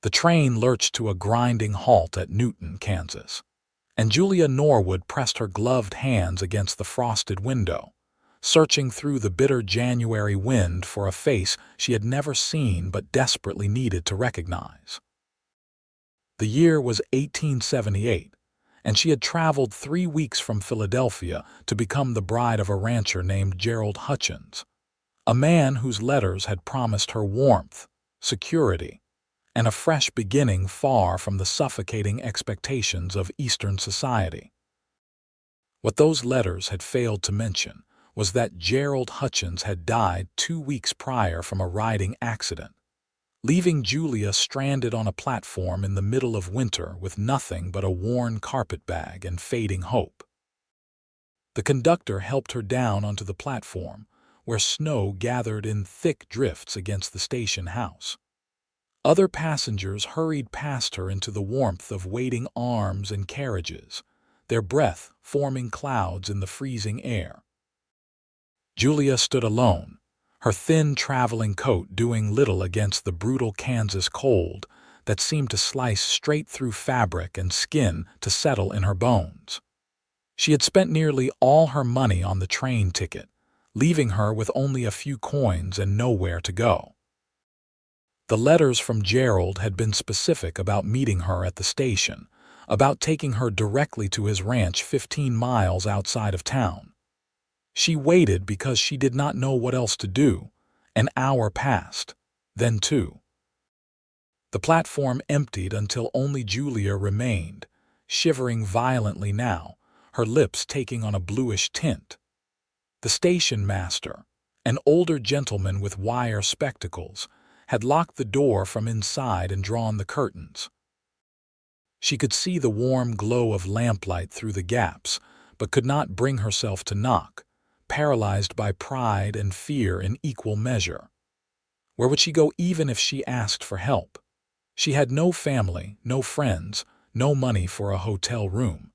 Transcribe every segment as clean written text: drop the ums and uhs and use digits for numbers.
The train lurched to a grinding halt at Newton, Kansas, and Julia Norwood pressed her gloved hands against the frosted window, searching through the bitter January wind for a face she had never seen but desperately needed to recognize. The year was 1878, and she had traveled 3 weeks from Philadelphia to become the bride of a rancher named Gerald Hutchins, a man whose letters had promised her warmth, security, and a fresh beginning far from the suffocating expectations of Eastern society. What those letters had failed to mention was that Gerald Hutchins had died 2 weeks prior from a riding accident, leaving Julia stranded on a platform in the middle of winter with nothing but a worn carpetbag and fading hope. The conductor helped her down onto the platform, where snow gathered in thick drifts against the station house. Other passengers hurried past her into the warmth of waiting arms and carriages, their breath forming clouds in the freezing air. Julia stood alone, her thin traveling coat doing little against the brutal Kansas cold that seemed to slice straight through fabric and skin to settle in her bones. She had spent nearly all her money on the train ticket, leaving her with only a few coins and nowhere to go. The letters from Gerald had been specific about meeting her at the station, about taking her directly to his ranch 15 miles outside of town. She waited because she did not know what else to do. An hour passed, then 2. The platform emptied until only Julia remained, shivering violently now, her lips taking on a bluish tint. The station master, an older gentleman with wire spectacles, had locked the door from inside and drawn the curtains. She could see the warm glow of lamplight through the gaps, but could not bring herself to knock, paralyzed by pride and fear in equal measure. Where would she go even if she asked for help? She had no family, no friends, no money for a hotel room.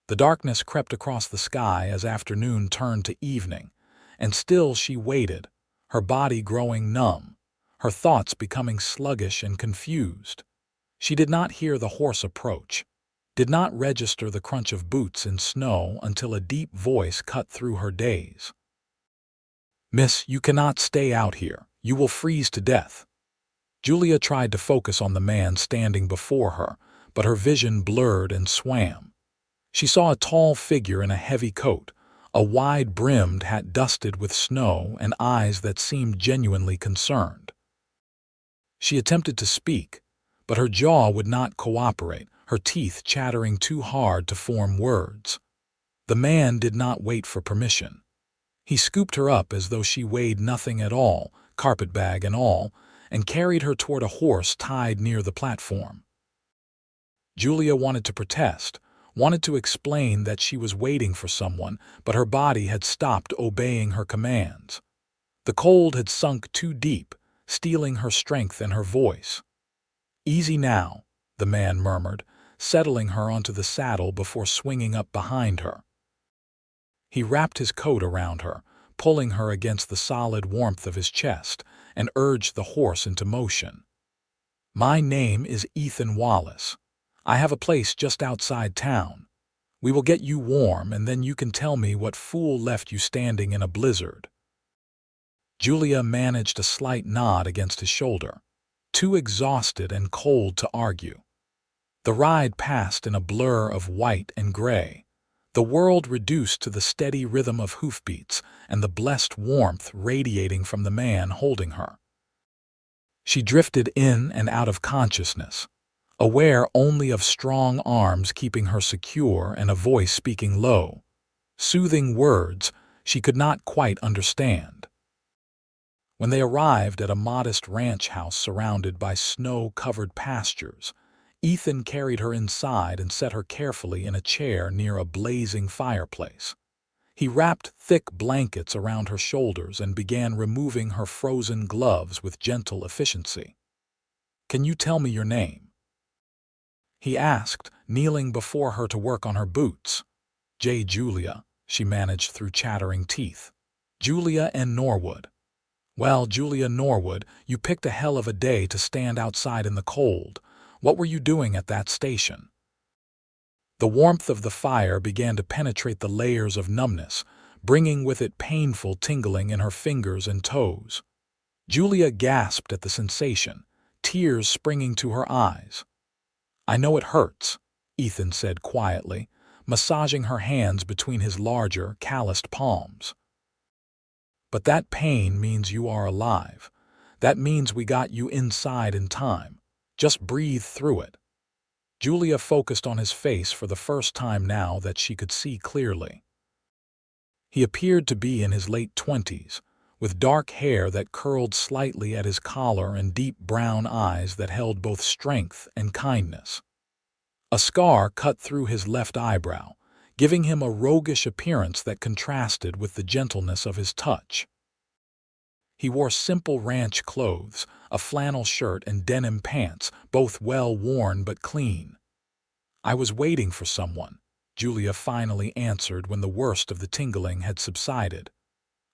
The darkness crept across the sky as afternoon turned to evening, and still she waited, her body growing numb, her thoughts becoming sluggish and confused. She did not hear the horse approach, did not register the crunch of boots in snow until a deep voice cut through her daze. "Miss, you cannot stay out here. You will freeze to death." Julia tried to focus on the man standing before her, but her vision blurred and swam. She saw a tall figure in a heavy coat, a wide-brimmed hat dusted with snow, and eyes that seemed genuinely concerned. She attempted to speak, but her jaw would not cooperate, her teeth chattering too hard to form words. The man did not wait for permission. He scooped her up as though she weighed nothing at all, carpetbag and all, and carried her toward a horse tied near the platform. Julia wanted to protest, wanted to explain that she was waiting for someone, but her body had stopped obeying her commands. The cold had sunk too deep, stealing her strength and her voice. "Easy now," the man murmured, settling her onto the saddle before swinging up behind her. He wrapped his coat around her, pulling her against the solid warmth of his chest, and urged the horse into motion. "My name is Ethan Wallace. I have a place just outside town. We will get you warm, and then you can tell me what fool left you standing in a blizzard." Julia managed a slight nod against his shoulder, too exhausted and cold to argue. The ride passed in a blur of white and gray, the world reduced to the steady rhythm of hoofbeats and the blessed warmth radiating from the man holding her. She drifted in and out of consciousness, aware only of strong arms keeping her secure and a voice speaking low, soothing words she could not quite understand. When they arrived at a modest ranch house surrounded by snow-covered pastures, Ethan carried her inside and set her carefully in a chair near a blazing fireplace. He wrapped thick blankets around her shoulders and began removing her frozen gloves with gentle efficiency. "Can you tell me your name?" he asked, kneeling before her to work on her boots. "Julia," she managed through chattering teeth. "Julia and Norwood." Well, Julia Norwood, you picked a hell of a day to stand outside in the cold. What were you doing at that station? The warmth of the fire began to penetrate the layers of numbness, bringing with it painful tingling in her fingers and toes. Julia gasped at the sensation, tears springing to her eyes. I know it hurts, Ethan said quietly, massaging her hands between his larger, calloused palms. But that pain means you are alive. That means we got you inside in time. Just breathe through it. Julia focused on his face for the first time now that she could see clearly. He appeared to be in his late 20s, with dark hair that curled slightly at his collar and deep brown eyes that held both strength and kindness. A scar cut through his left eyebrow, giving him a roguish appearance that contrasted with the gentleness of his touch. He wore simple ranch clothes, a flannel shirt and denim pants, both well worn but clean. I was waiting for someone, Julia finally answered when the worst of the tingling had subsided.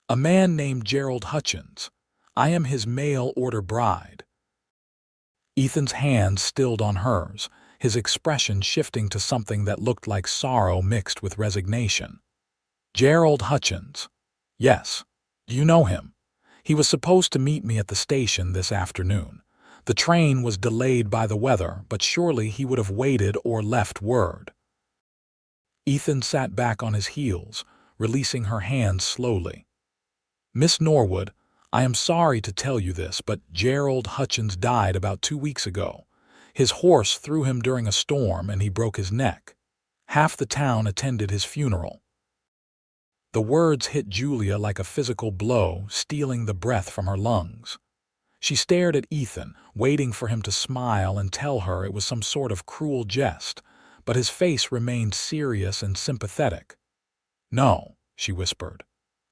A man named Gerald Hutchins. I am his mail-order bride. Ethan's hand stilled on hers, his expression shifting to something that looked like sorrow mixed with resignation. Gerald Hutchins. Yes. Do you know him? He was supposed to meet me at the station this afternoon. The train was delayed by the weather, but surely he would have waited or left word. Ethan sat back on his heels, releasing her hands slowly. Miss Norwood, I am sorry to tell you this, but Gerald Hutchins died about 2 weeks ago. His horse threw him during a storm and he broke his neck. Half the town attended his funeral. The words hit Julia like a physical blow, stealing the breath from her lungs. She stared at Ethan, waiting for him to smile and tell her it was some sort of cruel jest, but his face remained serious and sympathetic. No, she whispered.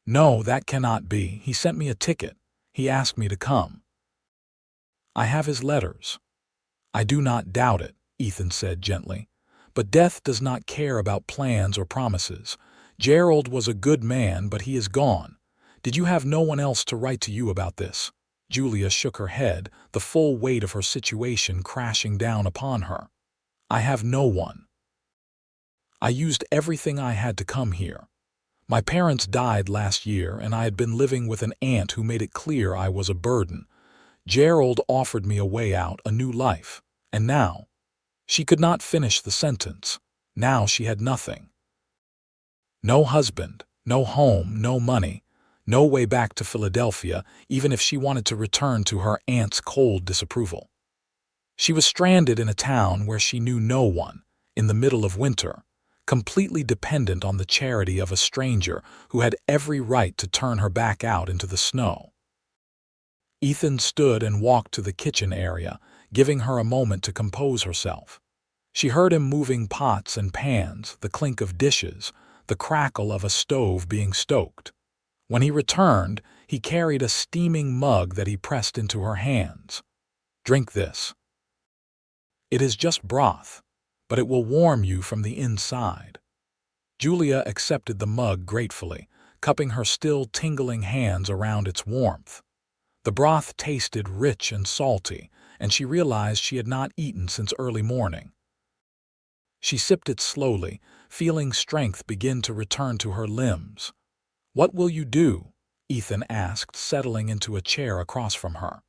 No, that cannot be. He sent me a ticket. He asked me to come. I have his letters. I do not doubt it, Ethan said gently. But death does not care about plans or promises. Gerald was a good man, but he is gone. Did you have no one else to write to you about this? Julia shook her head, the full weight of her situation crashing down upon her. I have no one. I used everything I had to come here. My parents died last year, and I had been living with an aunt who made it clear I was a burden. Gerald offered me a way out, a new life. And now? She could not finish the sentence. Now she had nothing. No husband, no home, no money, no way back to Philadelphia, even if she wanted to return to her aunt's cold disapproval. She was stranded in a town where she knew no one, in the middle of winter, completely dependent on the charity of a stranger who had every right to turn her back out into the snow. Ethan stood and walked to the kitchen area, giving her a moment to compose herself. She heard him moving pots and pans, the clink of dishes, the crackle of a stove being stoked. When he returned, he carried a steaming mug that he pressed into her hands. Drink this. It is just broth, but it will warm you from the inside. Julia accepted the mug gratefully, cupping her still tingling hands around its warmth. The broth tasted rich and salty, and she realized she had not eaten since early morning. She sipped it slowly, feeling strength begin to return to her limbs. What will you do? Ethan asked, settling into a chair across from her.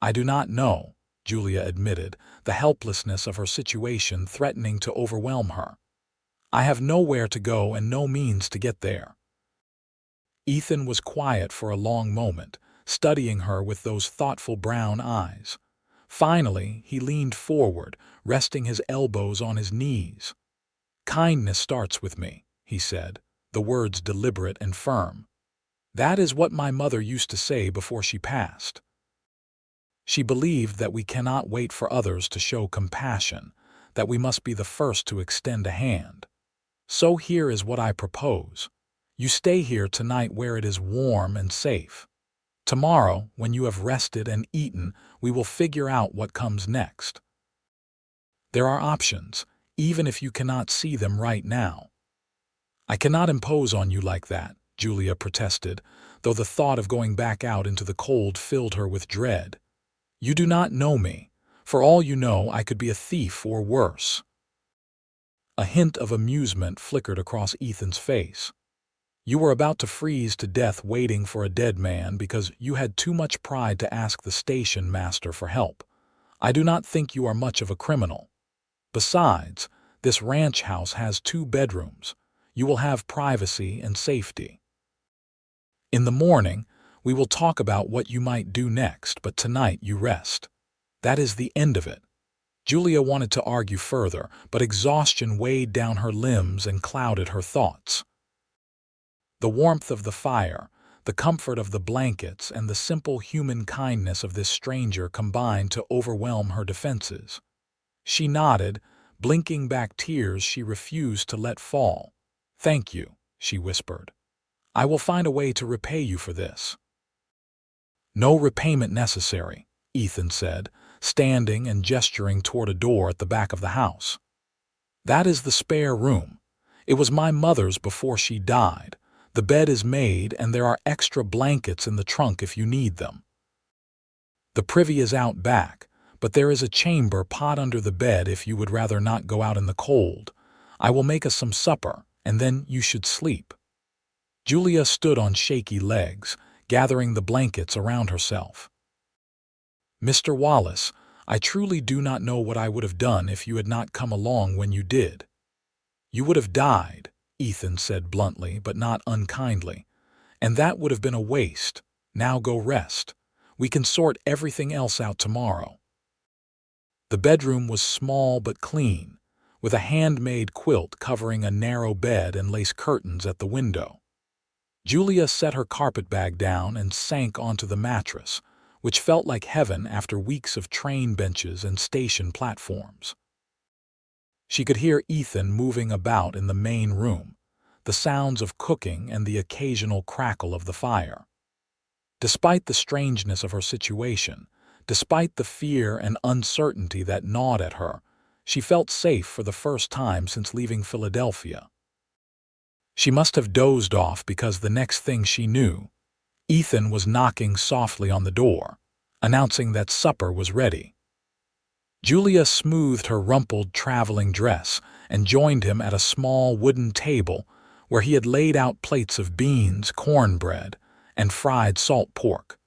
I do not know, Julia admitted, the helplessness of her situation threatening to overwhelm her. I have nowhere to go and no means to get there. Ethan was quiet for a long moment, studying her with those thoughtful brown eyes. Finally, he leaned forward, resting his elbows on his knees. Kindness starts with me, he said, the words deliberate and firm. That is what my mother used to say before she passed. She believed that we cannot wait for others to show compassion, that we must be the first to extend a hand. So here is what I propose. You stay here tonight where it is warm and safe. Tomorrow, when you have rested and eaten, we will figure out what comes next. There are options, even if you cannot see them right now. I cannot impose on you like that, Julia protested, though the thought of going back out into the cold filled her with dread. "You do not know me. For all you know, I could be a thief or worse." A hint of amusement flickered across Ethan's face. "You were about to freeze to death waiting for a dead man because you had too much pride to ask the station master for help. I do not think you are much of a criminal. Besides, this ranch house has 2 bedrooms. You will have privacy and safety. In the morning, we will talk about what you might do next, but tonight you rest. That is the end of it." Julia wanted to argue further, but exhaustion weighed down her limbs and clouded her thoughts. The warmth of the fire, the comfort of the blankets, and the simple human kindness of this stranger combined to overwhelm her defenses. She nodded, blinking back tears she refused to let fall. "Thank you," she whispered. "I will find a way to repay you for this." "No repayment necessary," Ethan said, standing and gesturing toward a door at the back of the house. "That is the spare room. It was my mother's before she died. The bed is made, and there are extra blankets in the trunk if you need them. The privy is out back, but there is a chamber pot under the bed if you would rather not go out in the cold. I will make us some supper, and then you should sleep." Julia stood on shaky legs, gathering the blankets around herself. "Mr. Wallace, I truly do not know what I would have done if you had not come along when you did." "You would have died," Ethan said bluntly but not unkindly, "and that would have been a waste. Now go rest. We can sort everything else out tomorrow." The bedroom was small but clean, with a handmade quilt covering a narrow bed and lace curtains at the window. Julia set her carpetbag down and sank onto the mattress, which felt like heaven after weeks of train benches and station platforms. She could hear Ethan moving about in the main room, the sounds of cooking and the occasional crackle of the fire. Despite the strangeness of her situation, despite the fear and uncertainty that gnawed at her, she felt safe for the first time since leaving Philadelphia. She must have dozed off because the next thing she knew, Ethan was knocking softly on the door, announcing that supper was ready. Julia smoothed her rumpled traveling dress and joined him at a small wooden table where he had laid out plates of beans, cornbread, and fried salt pork.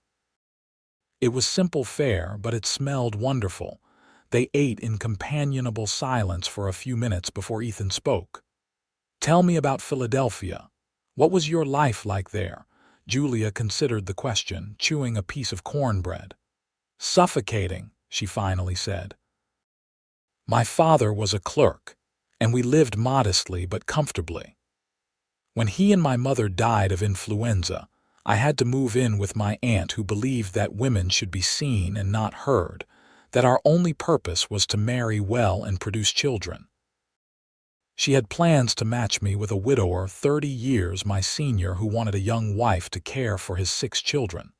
It was simple fare, but it smelled wonderful. They ate in companionable silence for a few minutes before Ethan spoke. "Tell me about Philadelphia. What was your life like there?" Julia considered the question, chewing a piece of cornbread. "Suffocating," she finally said. "My father was a clerk, and we lived modestly but comfortably. When he and my mother died of influenza, I had to move in with my aunt who believed that women should be seen and not heard, that our only purpose was to marry well and produce children. She had plans to match me with a widower 30 years my senior who wanted a young wife to care for his 6 children.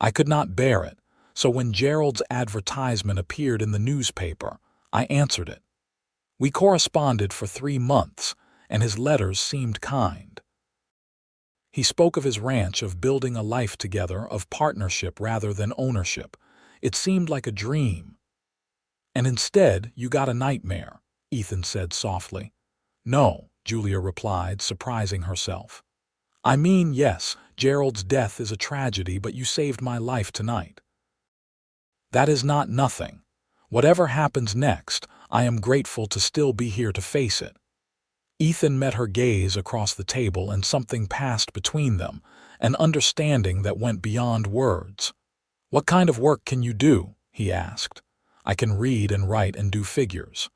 I could not bear it, so when Gerald's advertisement appeared in the newspaper, I answered it. We corresponded for 3 months, and his letters seemed kind. He spoke of his ranch, of building a life together, of partnership rather than ownership. It seemed like a dream. And instead, you got a nightmare," Ethan said softly. "No," Julia replied, surprising herself. "I mean, yes, Gerald's death is a tragedy, but you saved my life tonight. That is not nothing. Whatever happens next, I am grateful to still be here to face it." Ethan met her gaze across the table, and something passed between them, an understanding that went beyond words. "What kind of work can you do?" he asked. "I can read and write and do figures.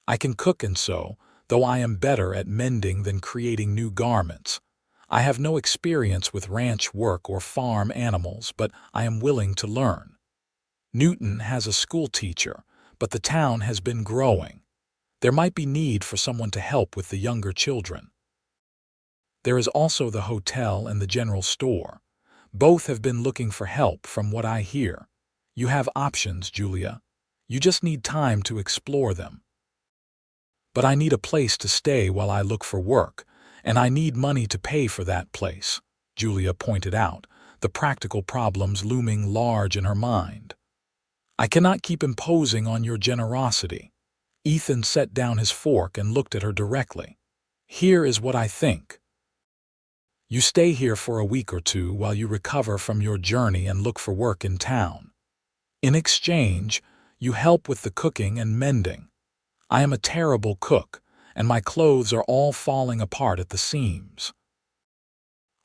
I can cook and sew, though I am better at mending than creating new garments. I have no experience with ranch work or farm animals, but I am willing to learn. Newton has a school teacher, but the town has been growing. There might be need for someone to help with the younger children. There is also the hotel and the general store. Both have been looking for help from what I hear. You have options, Julia. You just need time to explore them." "But I need a place to stay while I look for work, and I need money to pay for that place," Julia pointed out, the practical problems looming large in her mind. I cannot keep imposing on your generosity. Ethan set down his fork and looked at her directly. Here is what I think. You stay here for a week or two while you recover from your journey and look for work in town. In exchange, you help with the cooking and mending. I am a terrible cook, and my clothes are all falling apart at the seams.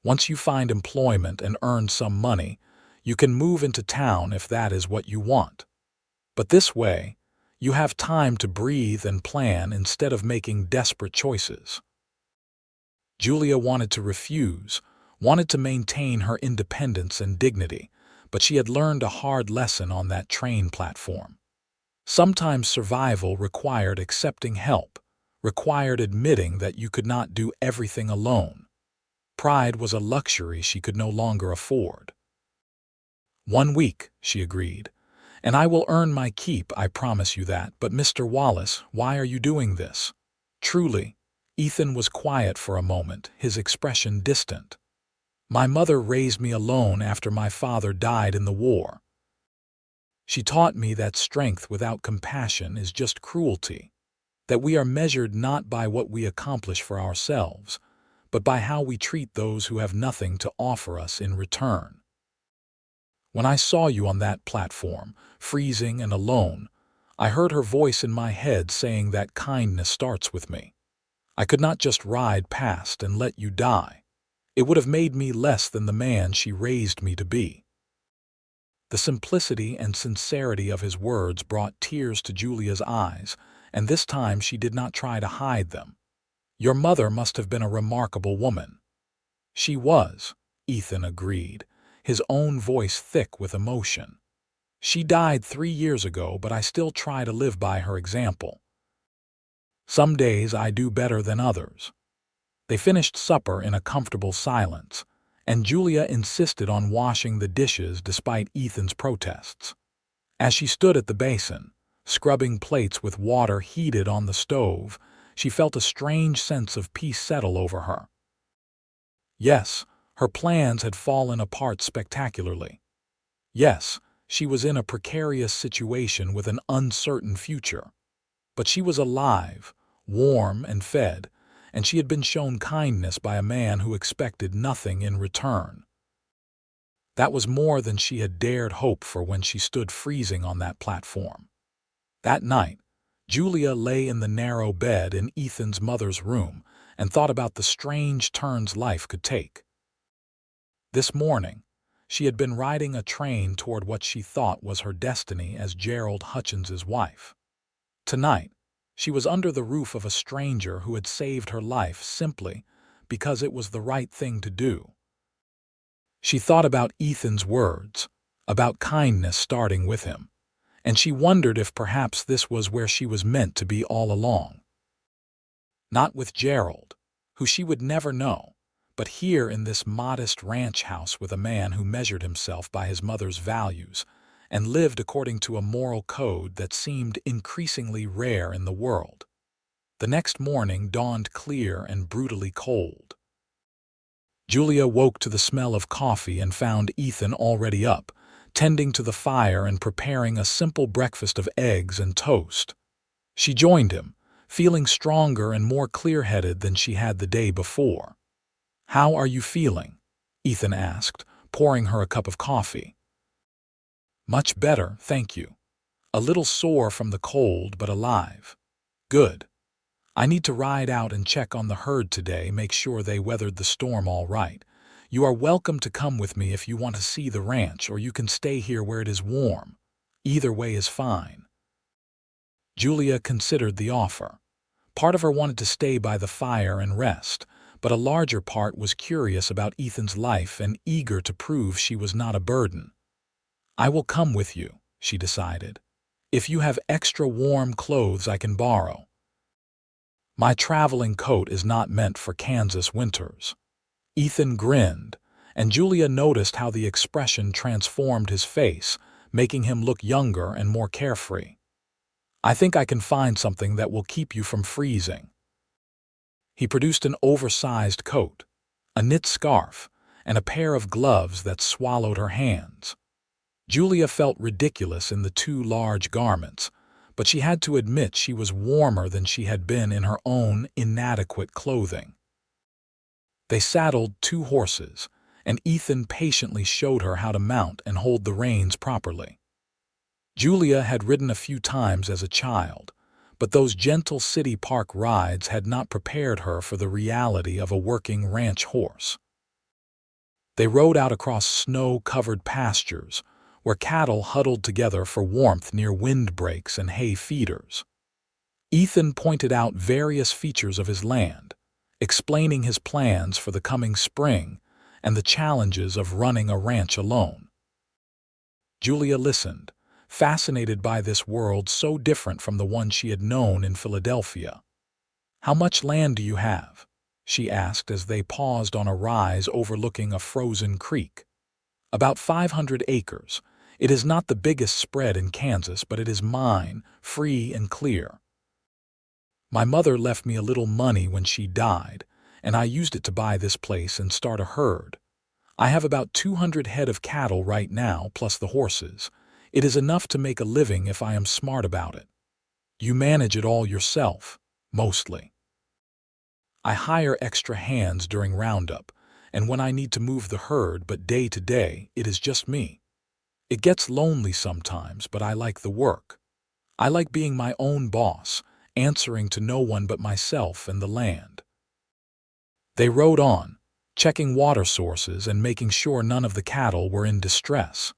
Once you find employment and earn some money, you can move into town if that is what you want. But this way, you have time to breathe and plan instead of making desperate choices. Julia wanted to refuse, wanted to maintain her independence and dignity, but she had learned a hard lesson on that train platform. Sometimes survival required accepting help, required admitting that you could not do everything alone. Pride was a luxury she could no longer afford. 1 week, she agreed, and I will earn my keep, I promise you that. But Mr. Wallace, why are you doing this? Truly, Ethan was quiet for a moment, his expression distant. My mother raised me alone after my father died in the war. She taught me that strength without compassion is just cruelty, that we are measured not by what we accomplish for ourselves, but by how we treat those who have nothing to offer us in return. When I saw you on that platform, freezing and alone, I heard her voice in my head saying that kindness starts with me. I could not just ride past and let you die. It would have made me less than the man she raised me to be. The simplicity and sincerity of his words brought tears to Julia's eyes, and this time she did not try to hide them. Your mother must have been a remarkable woman. She was, Ethan agreed, his own voice thick with emotion. She died 3 years ago, but I still try to live by her example. Some days I do better than others. They finished supper in a comfortable silence, and Julia insisted on washing the dishes despite Ethan's protests. As she stood at the basin, scrubbing plates with water heated on the stove, she felt a strange sense of peace settle over her. Yes, her plans had fallen apart spectacularly. Yes, she was in a precarious situation with an uncertain future. But she was alive, warm and fed, and she had been shown kindness by a man who expected nothing in return. That was more than she had dared hope for when she stood freezing on that platform. That night, Julia lay in the narrow bed in Ethan's mother's room and thought about the strange turns life could take. This morning, she had been riding a train toward what she thought was her destiny as Gerald Hutchins's wife. Tonight, she was under the roof of a stranger who had saved her life simply because it was the right thing to do. She thought about Ethan's words, about kindness starting with him, and she wondered if perhaps this was where she was meant to be all along. Not with Gerald, who she would never know, but here in this modest ranch house with a man who measured himself by his mother's values and lived according to a moral code that seemed increasingly rare in the world. The next morning dawned clear and brutally cold. Julia woke to the smell of coffee and found Ethan already up, tending to the fire and preparing a simple breakfast of eggs and toast. She joined him, feeling stronger and more clear-headed than she had the day before. "How are you feeling?" Ethan asked, pouring her a cup of coffee. "Much better, thank you. A little sore from the cold, but alive." "Good. I need to ride out and check on the herd today, make sure they weathered the storm all right. You are welcome to come with me if you want to see the ranch, or you can stay here where it is warm. Either way is fine." Julia considered the offer. Part of her wanted to stay by the fire and rest, but a larger part was curious about Ethan's life and eager to prove she was not a burden. "I will come with you," she decided. "If you have extra warm clothes I can borrow. My traveling coat is not meant for Kansas winters." Ethan grinned, and Julia noticed how the expression transformed his face, making him look younger and more carefree. "I think I can find something that will keep you from freezing." He produced an oversized coat, a knit scarf, and a pair of gloves that swallowed her hands. Julia felt ridiculous in the two large garments, but she had to admit she was warmer than she had been in her own inadequate clothing. They saddled 2 horses, and Ethan patiently showed her how to mount and hold the reins properly. Julia had ridden a few times as a child, but those gentle city park rides had not prepared her for the reality of a working ranch horse. They rode out across snow-covered pastures, where cattle huddled together for warmth near windbreaks and hay feeders. Ethan pointed out various features of his land, explaining his plans for the coming spring and the challenges of running a ranch alone. Julia listened, fascinated by this world so different from the one she had known in Philadelphia. "How much land do you have?" she asked as they paused on a rise overlooking a frozen creek. "About 500 acres. It is not the biggest spread in Kansas, but it is mine, free and clear. My mother left me a little money when she died, and I used it to buy this place and start a herd. I have about 200 head of cattle right now, plus the horses. It is enough to make a living if I am smart about it. You manage it all yourself, mostly. I hire extra hands during roundup, and when I need to move the herd, but day to day, it is just me. It gets lonely sometimes, but I like the work. I like being my own boss, answering to no one but myself and the land." They rode on, checking water sources and making sure none of the cattle were in distress.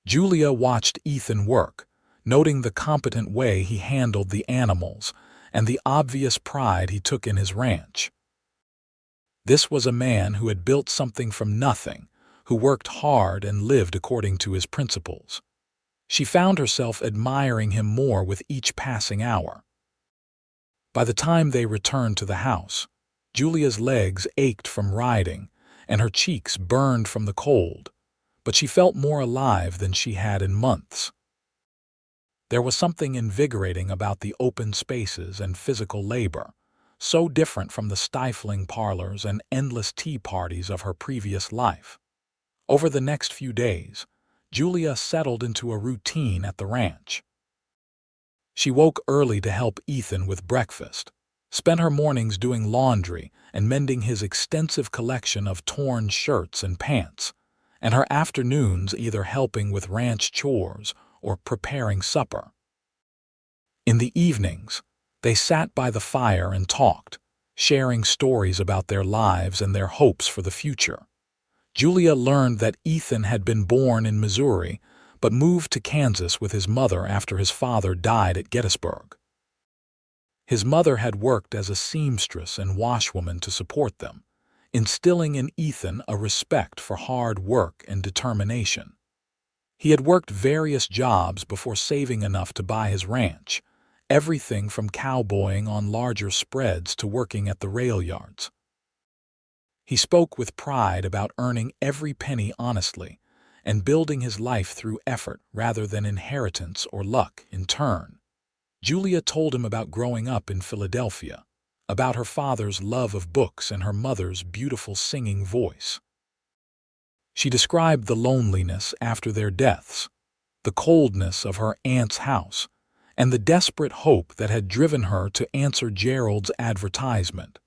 Julia watched Ethan work, noting the competent way he handled the animals and the obvious pride he took in his ranch. This was a man who had built something from nothing, who worked hard and lived according to his principles. She found herself admiring him more with each passing hour. By the time they returned to the house, Julia's legs ached from riding and her cheeks burned from the cold, but she felt more alive than she had in months. There was something invigorating about the open spaces and physical labor, so different from the stifling parlors and endless tea parties of her previous life. Over the next few days, Julia settled into a routine at the ranch. She woke early to help Ethan with breakfast, spent her mornings doing laundry and mending his extensive collection of torn shirts and pants, and her afternoons either helping with ranch chores or preparing supper. In the evenings, they sat by the fire and talked, sharing stories about their lives and their hopes for the future. Julia learned that Ethan had been born in Missouri, but moved to Kansas with his mother after his father died at Gettysburg. His mother had worked as a seamstress and washwoman to support them, instilling in Ethan a respect for hard work and determination. He had worked various jobs before saving enough to buy his ranch, everything from cowboying on larger spreads to working at the rail yards. He spoke with pride about earning every penny honestly and building his life through effort rather than inheritance or luck in turn. Julia told him about growing up in Philadelphia, about her father's love of books and her mother's beautiful singing voice. She described the loneliness after their deaths, the coldness of her aunt's house, and the desperate hope that had driven her to answer Gerald's advertisement.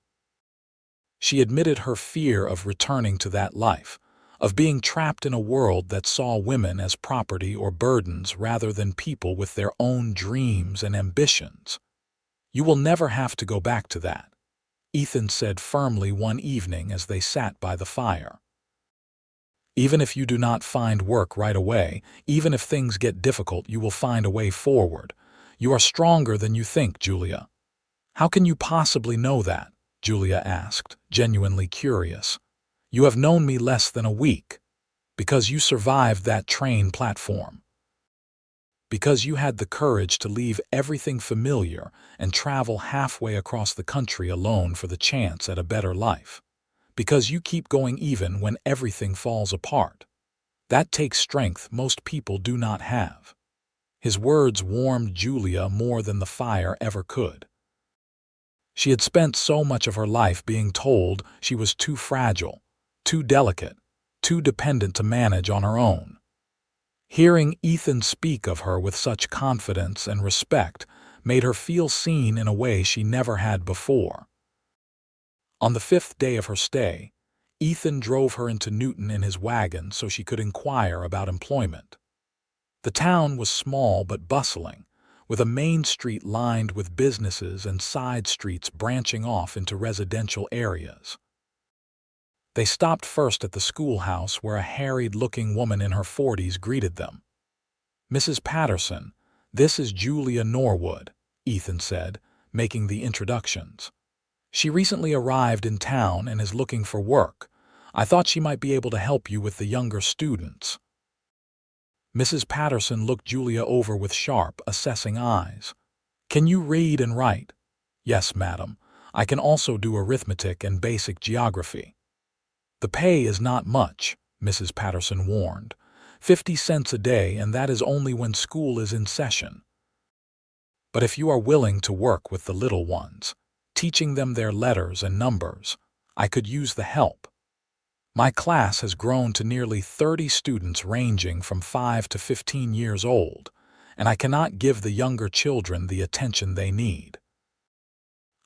She admitted her fear of returning to that life, of being trapped in a world that saw women as property or burdens rather than people with their own dreams and ambitions. "You will never have to go back to that," Ethan said firmly one evening as they sat by the fire. "Even if you do not find work right away, even if things get difficult, you will find a way forward. You are stronger than you think, Julia." "How can you possibly know that?" Julia asked, genuinely curious. "You have known me less than a week. Because you survived that train platform. Because you had the courage to leave everything familiar and travel halfway across the country alone for the chance at a better life. Because you keep going even when everything falls apart. That takes strength most people do not have." His words warmed Julia more than the fire ever could. She had spent so much of her life being told she was too fragile, too delicate, too dependent to manage on her own. Hearing Ethan speak of her with such confidence and respect made her feel seen in a way she never had before. On the 5th day of her stay, Ethan drove her into Newton in his wagon so she could inquire about employment. The town was small but bustling, with a main street lined with businesses and side streets branching off into residential areas. They stopped first at the schoolhouse where a harried-looking woman in her 40s greeted them. "Mrs. Patterson, this is Julia Norwood," Ethan said, making the introductions. "She recently arrived in town and is looking for work. I thought she might be able to help you with the younger students." Mrs. Patterson looked Julia over with sharp, assessing eyes. "Can you read and write?" "Yes, madam. I can also do arithmetic and basic geography." "The pay is not much," Mrs. Patterson warned. 50 cents a day, and that is only when school is in session. "But if you are willing to work with the little ones, teaching them their letters and numbers, I could use the help. My class has grown to nearly 30 students ranging from 5 to 15 years old, and I cannot give the younger children the attention they need."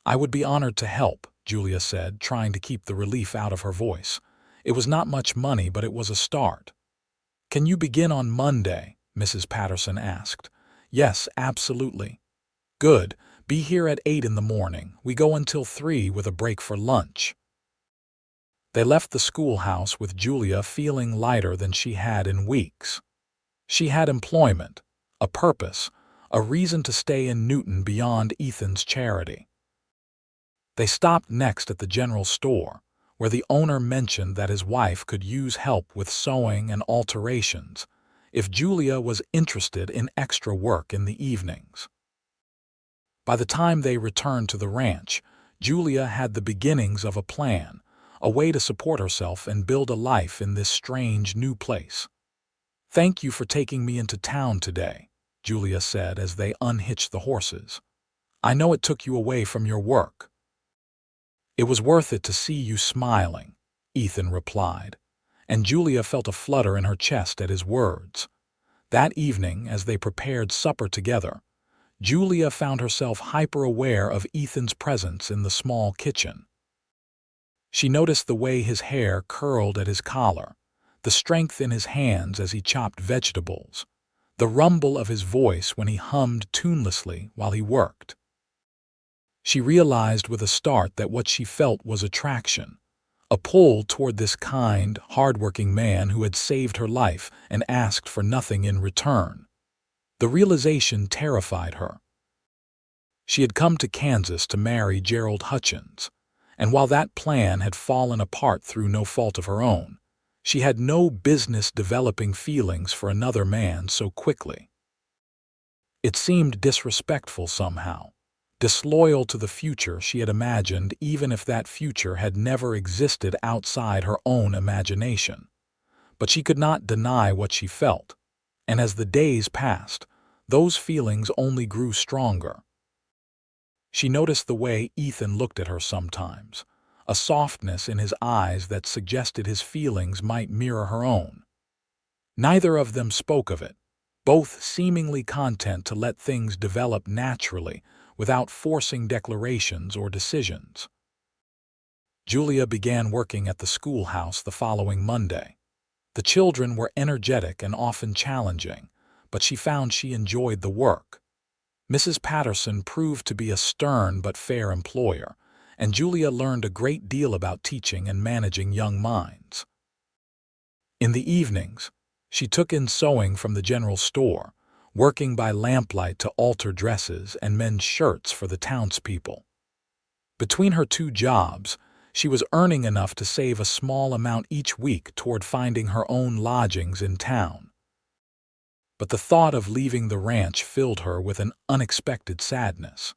"I would be honored to help," Julia said, trying to keep the relief out of her voice. It was not much money, but it was a start. "Can you begin on Monday?" Mrs. Patterson asked. "Yes, absolutely." "Good. Be here at 8 in the morning. We go until 3 with a break for lunch." They left the schoolhouse with Julia feeling lighter than she had in weeks. She had employment, a purpose, a reason to stay in Newton beyond Ethan's charity. They stopped next at the general store, where the owner mentioned that his wife could use help with sewing and alterations if Julia was interested in extra work in the evenings. By the time they returned to the ranch, Julia had the beginnings of a plan, a way to support herself and build a life in this strange new place. "Thank you for taking me into town today," Julia said as they unhitched the horses. "I know it took you away from your work." "It was worth it to see you smiling," Ethan replied, and Julia felt a flutter in her chest at his words. That evening, as they prepared supper together, Julia found herself hyper-aware of Ethan's presence in the small kitchen. She noticed the way his hair curled at his collar, the strength in his hands as he chopped vegetables, the rumble of his voice when he hummed tunelessly while he worked. She realized with a start that what she felt was attraction, a pull toward this kind, hard-working man who had saved her life and asked for nothing in return. The realization terrified her. She had come to Kansas to marry Gerald Hutchins, and while that plan had fallen apart through no fault of her own, she had no business developing feelings for another man so quickly. It seemed disrespectful somehow, disloyal to the future she had imagined, even if that future had never existed outside her own imagination. But she could not deny what she felt, and as the days passed, those feelings only grew stronger. She noticed the way Ethan looked at her sometimes, a softness in his eyes that suggested his feelings might mirror her own. Neither of them spoke of it, both seemingly content to let things develop naturally without forcing declarations or decisions. Julia began working at the schoolhouse the following Monday. The children were energetic and often challenging, but she found she enjoyed the work. Mrs. Patterson proved to be a stern but fair employer, and Julia learned a great deal about teaching and managing young minds. In the evenings, she took in sewing from the general store, working by lamplight to alter dresses and mend shirts for the townspeople. Between her two jobs, she was earning enough to save a small amount each week toward finding her own lodgings in town. But the thought of leaving the ranch filled her with an unexpected sadness.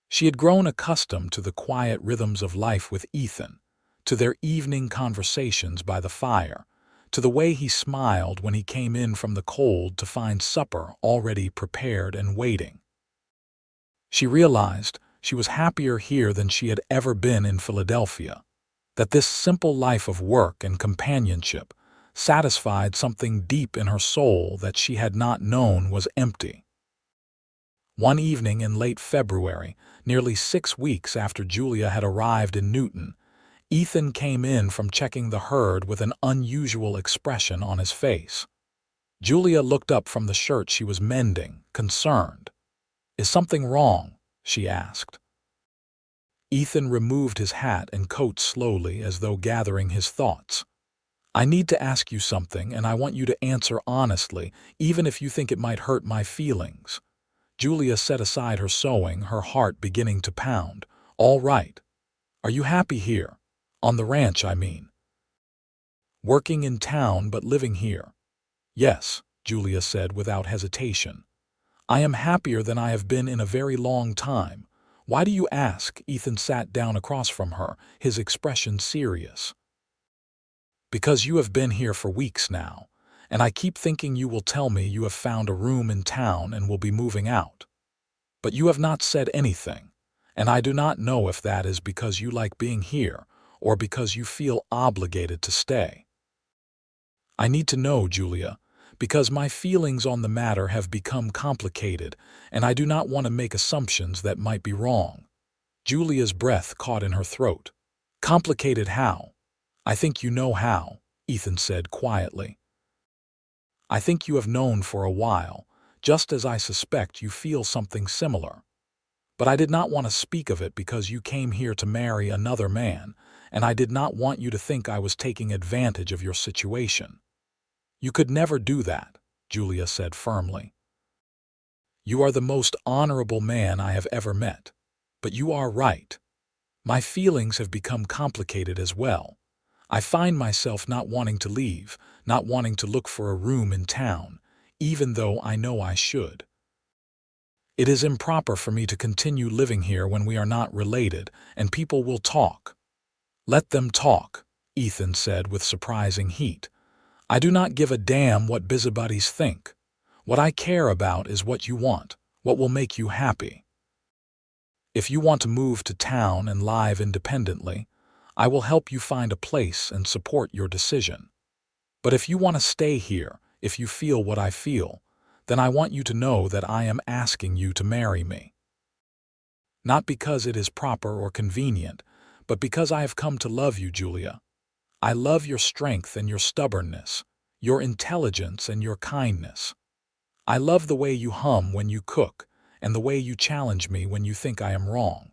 She had grown accustomed to the quiet rhythms of life with Ethan, to their evening conversations by the fire, to the way he smiled when he came in from the cold to find supper already prepared and waiting. She realized she was happier here than she had ever been in Philadelphia. that this simple life of work and companionship satisfied something deep in her soul that she had not known was empty. One evening in late February, nearly 6 weeks after Julia had arrived in Newton, Ethan came in from checking the herd with an unusual expression on his face. Julia looked up from the shirt she was mending, concerned. "Is something wrong?" she asked. Ethan removed his hat and coat slowly as though gathering his thoughts. "I need to ask you something, and I want you to answer honestly, even if you think it might hurt my feelings." Julia set aside her sewing, her heart beginning to pound. "All right. Are you happy here? On the ranch, I mean." "Working in town but living here." "Yes," Julia said without hesitation. "I am happier than I have been in a very long time. Why do you ask?" Ethan sat down across from her, his expression serious. "Because you have been here for weeks now, and I keep thinking you will tell me you have found a room in town and will be moving out. But you have not said anything, and I do not know if that is because you like being here or because you feel obligated to stay." "I need to know, Julia, because my feelings on the matter have become complicated, and I do not want to make assumptions that might be wrong." Julia's breath caught in her throat. "Complicated how?" "I think you know how," Ethan said quietly. "I think you have known for a while, just as I suspect you feel something similar. But I did not want to speak of it because you came here to marry another man, and I did not want you to think I was taking advantage of your situation." "You could never do that," Julia said firmly. "You are the most honorable man I have ever met. But you are right. My feelings have become complicated as well. I find myself not wanting to leave, not wanting to look for a room in town, even though I know I should. It is improper for me to continue living here when we are not related, and people will talk." "Let them talk," Ethan said with surprising heat. "I do not give a damn what busybodies think. What I care about is what you want, what will make you happy. If you want to move to town and live independently, I will help you find a place and support your decision. But if you want to stay here, if you feel what I feel, then I want you to know that I am asking you to marry me. Not because it is proper or convenient, but because I have come to love you, Julia. I love your strength and your stubbornness, your intelligence and your kindness. I love the way you hum when you cook, and the way you challenge me when you think I am wrong.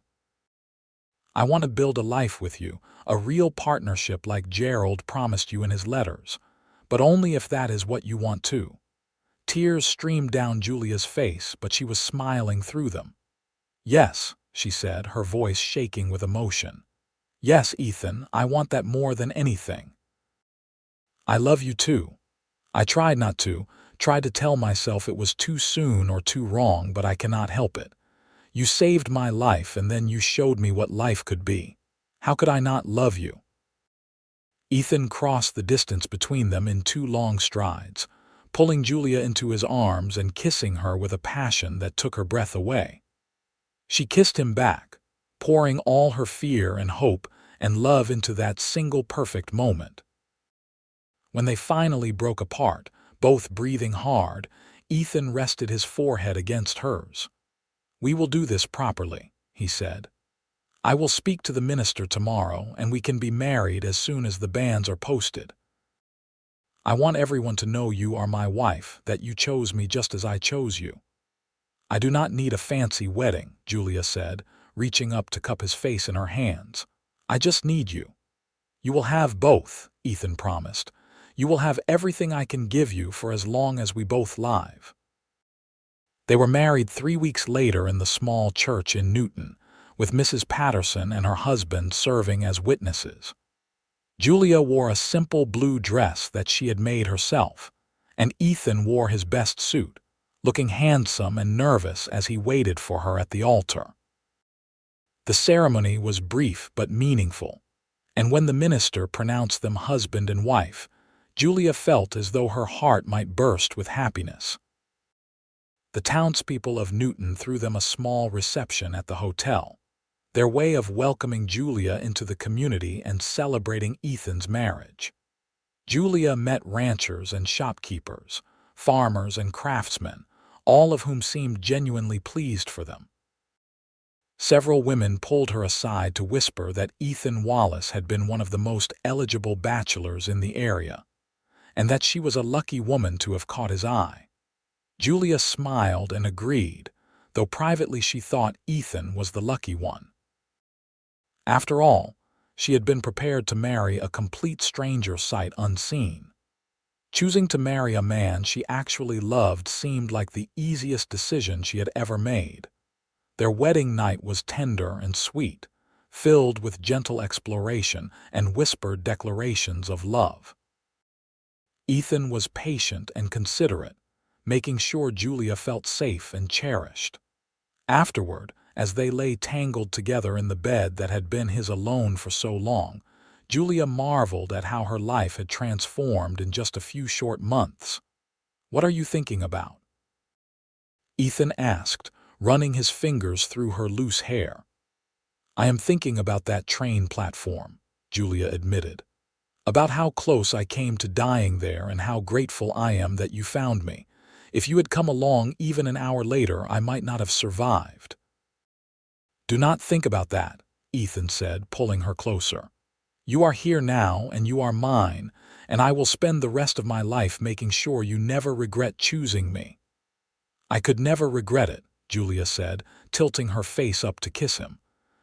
I want to build a life with you, a real partnership like Gerald promised you in his letters, but only if that is what you want too." Tears streamed down Julia's face, but she was smiling through them. "Yes," she said, her voice shaking with emotion. "Yes, Ethan, I want that more than anything. I love you too. I tried not to, tried to tell myself it was too soon or too wrong, but I cannot help it. You saved my life, and then you showed me what life could be. How could I not love you?" Ethan crossed the distance between them in 2 long strides, pulling Julia into his arms and kissing her with a passion that took her breath away. She kissed him back, pouring all her fear and hope and love into that single perfect moment. When they finally broke apart, both breathing hard, Ethan rested his forehead against hers. "We will do this properly," he said. "I will speak to the minister tomorrow, and we can be married as soon as the banns are posted. I want everyone to know you are my wife, that you chose me just as I chose you." "I do not need a fancy wedding," Julia said, reaching up to cup his face in her hands. "I just need you." "You will have both," Ethan promised. "You will have everything I can give you for as long as we both live." They were married 3 weeks later in the small church in Newton, with Mrs. Patterson and her husband serving as witnesses. Julia wore a simple blue dress that she had made herself, and Ethan wore his best suit, looking handsome and nervous as he waited for her at the altar. The ceremony was brief but meaningful, and when the minister pronounced them husband and wife, Julia felt as though her heart might burst with happiness. The townspeople of Newton threw them a small reception at the hotel. their way of welcoming Julia into the community and celebrating Ethan's marriage. Julia met ranchers and shopkeepers, farmers and craftsmen, all of whom seemed genuinely pleased for them. Several women pulled her aside to whisper that Ethan Wallace had been one of the most eligible bachelors in the area, and that she was a lucky woman to have caught his eye. Julia smiled and agreed, though privately she thought Ethan was the lucky one. After all, she had been prepared to marry a complete stranger sight unseen. Choosing to marry a man she actually loved seemed like the easiest decision she had ever made. Their wedding night was tender and sweet, filled with gentle exploration and whispered declarations of love. Ethan was patient and considerate, making sure Julia felt safe and cherished. Afterward, as they lay tangled together in the bed that had been his alone for so long, Julia marveled at how her life had transformed in just a few short months. "What are you thinking about?" Ethan asked, running his fingers through her loose hair. "I am thinking about that train platform," Julia admitted. "About how close I came to dying there and how grateful I am that you found me. If you had come along even an hour later, I might not have survived." "Do not think about that," Ethan said, pulling her closer. "You are here now and you are mine, and I will spend the rest of my life making sure you never regret choosing me." "I could never regret it," Julia said, tilting her face up to kiss him.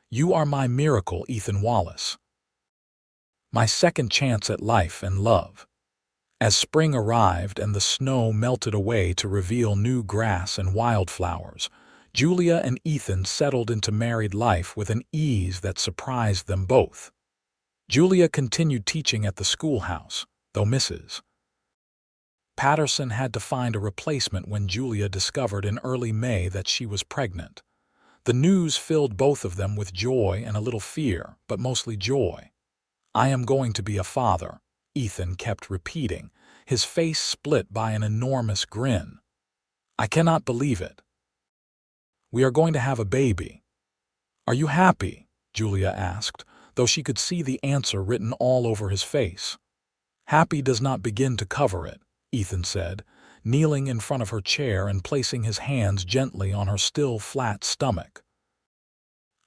"You are my miracle, Ethan Wallace. My second chance at life and love." As spring arrived and the snow melted away to reveal new grass and wildflowers, Julia and Ethan settled into married life with an ease that surprised them both. Julia continued teaching at the schoolhouse, though Mrs. Patterson had to find a replacement when Julia discovered in early May that she was pregnant. The news filled both of them with joy and a little fear, but mostly joy. "I am going to be a father," Ethan kept repeating, his face split by an enormous grin. "I cannot believe it. We are going to have a baby." "Are you happy?" Julia asked, though she could see the answer written all over his face. "Happy does not begin to cover it," Ethan said, kneeling in front of her chair and placing his hands gently on her still flat stomach.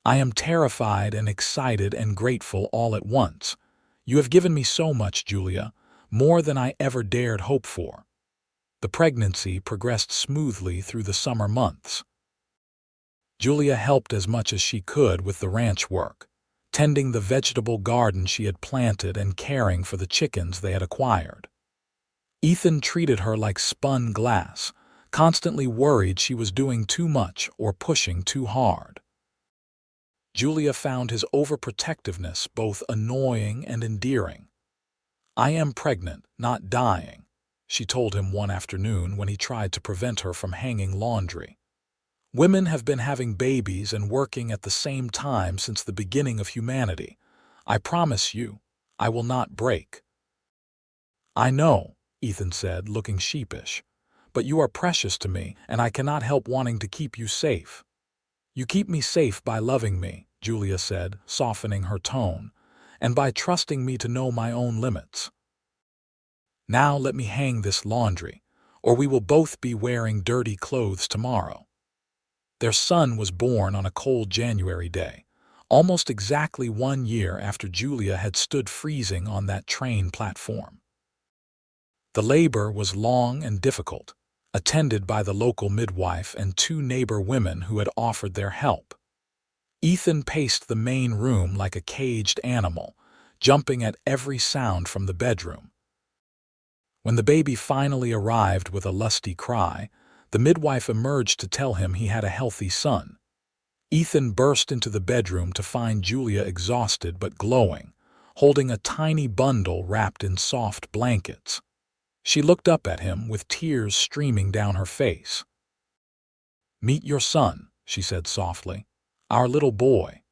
"I am terrified and excited and grateful all at once. You have given me so much, Julia, more than I ever dared hope for." The pregnancy progressed smoothly through the summer months. Julia helped as much as she could with the ranch work, tending the vegetable garden she had planted and caring for the chickens they had acquired. Ethan treated her like spun glass, constantly worried she was doing too much or pushing too hard. Julia found his overprotectiveness both annoying and endearing. "I am pregnant, not dying," she told him one afternoon when he tried to prevent her from hanging laundry. "Women have been having babies and working at the same time since the beginning of humanity. I promise you, I will not break." "I know," Ethan said, looking sheepish, "but you are precious to me, and I cannot help wanting to keep you safe." "You keep me safe by loving me," Julia said, softening her tone, "and by trusting me to know my own limits. Now let me hang this laundry, or we will both be wearing dirty clothes tomorrow." Their son was born on a cold January day, almost exactly 1 year after Julia had stood freezing on that train platform. The labor was long and difficult, attended by the local midwife and 2 neighbor women who had offered their help. Ethan paced the main room like a caged animal, jumping at every sound from the bedroom. When the baby finally arrived with a lusty cry, the midwife emerged to tell him he had a healthy son. Ethan burst into the bedroom to find Julia exhausted but glowing, holding a tiny bundle wrapped in soft blankets. She looked up at him with tears streaming down her face. "Meet your son," she said softly. "Our little boy."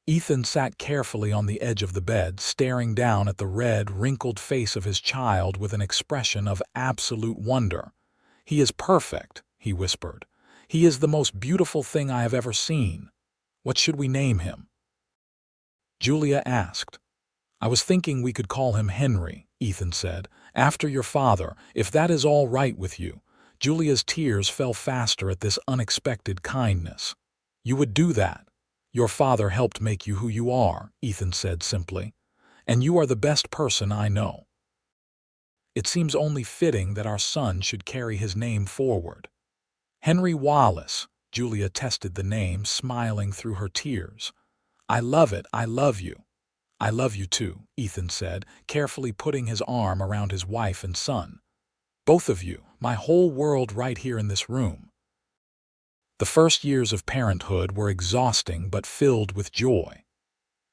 Ethan sat carefully on the edge of the bed, staring down at the red, wrinkled face of his child with an expression of absolute wonder. "He is perfect," he whispered. "He is the most beautiful thing I have ever seen. What should we name him?" Julia asked. I was thinking we could call him Henry, Ethan said, after your father, if that is all right with you. Julia's tears fell faster at this unexpected kindness. You would do that. Your father helped make you who you are, Ethan said simply, and you are the best person I know. It seems only fitting that our son should carry his name forward. Henry Wallace, Julia tested the name, smiling through her tears. I love it, I love you. I love you too, Ethan said, carefully putting his arm around his wife and son. Both of you, my whole world right here in this room. The first years of parenthood were exhausting but filled with joy.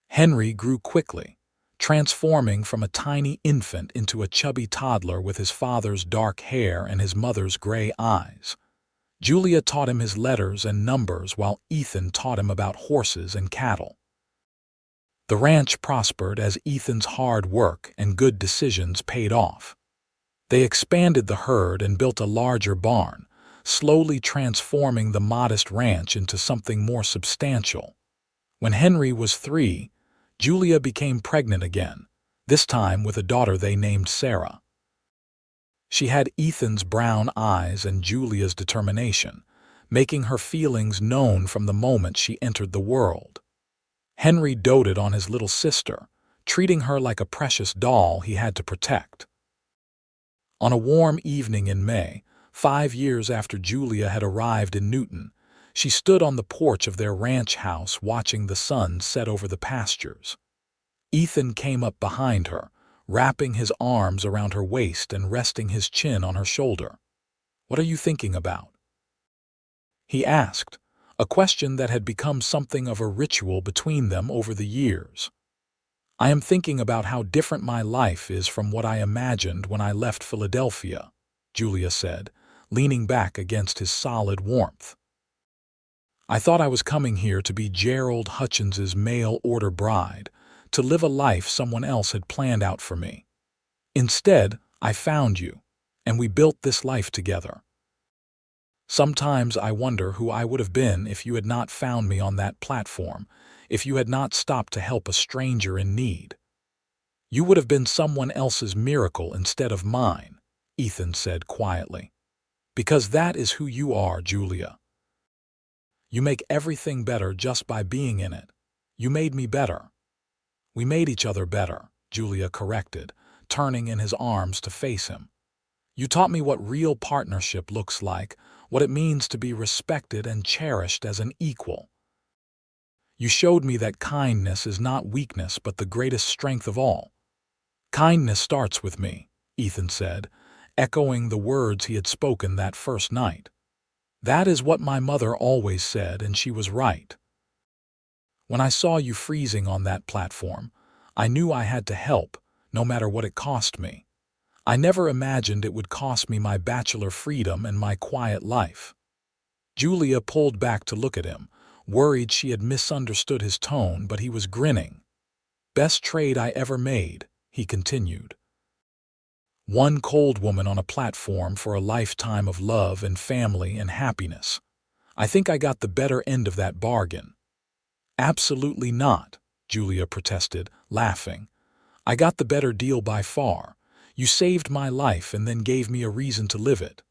Henry grew quickly, transforming from a tiny infant into a chubby toddler with his father's dark hair and his mother's gray eyes. Julia taught him his letters and numbers while Ethan taught him about horses and cattle. The ranch prospered as Ethan's hard work and good decisions paid off. They expanded the herd and built a larger barn, slowly transforming the modest ranch into something more substantial. When Henry was 3, Julia became pregnant again, this time with a daughter they named Sarah. She had Ethan's brown eyes and Julia's determination, making her feelings known from the moment she entered the world. Henry doted on his little sister, treating her like a precious doll he had to protect. On a warm evening in May, 5 years after Julia had arrived in Newton, she stood on the porch of their ranch house watching the sun set over the pastures. Ethan came up behind her, wrapping his arms around her waist and resting his chin on her shoulder. "What are you thinking about?" he asked, a question that had become something of a ritual between them over the years. "I am thinking about how different my life is from what I imagined when I left Philadelphia," Julia said, leaning back against his solid warmth. "I thought I was coming here to be Gerald Hutchins's mail-order bride, to live a life someone else had planned out for me. Instead, I found you, and we built this life together. Sometimes I wonder who I would have been if you had not found me on that platform, if you had not stopped to help a stranger in need. You would have been someone else's miracle instead of mine," Ethan said quietly. "Because that is who you are, Julia. You make everything better just by being in it. You made me better." "We made each other better," Julia corrected, turning in his arms to face him. "You taught me what real partnership looks like, what it means to be respected and cherished as an equal. You showed me that kindness is not weakness but the greatest strength of all." "Kindness starts with me," Ethan said, echoing the words he had spoken that first night. "That is what my mother always said, and she was right. When I saw you freezing on that platform, I knew I had to help, no matter what it cost me. I never imagined it would cost me my bachelor freedom and my quiet life." Julia pulled back to look at him, worried she had misunderstood his tone, but he was grinning. "Best trade I ever made," he continued. "One cold woman on a platform for a lifetime of love and family and happiness. I think I got the better end of that bargain." "Absolutely not," Julia protested, laughing. "I got the better deal by far. You saved my life and then gave me a reason to live it."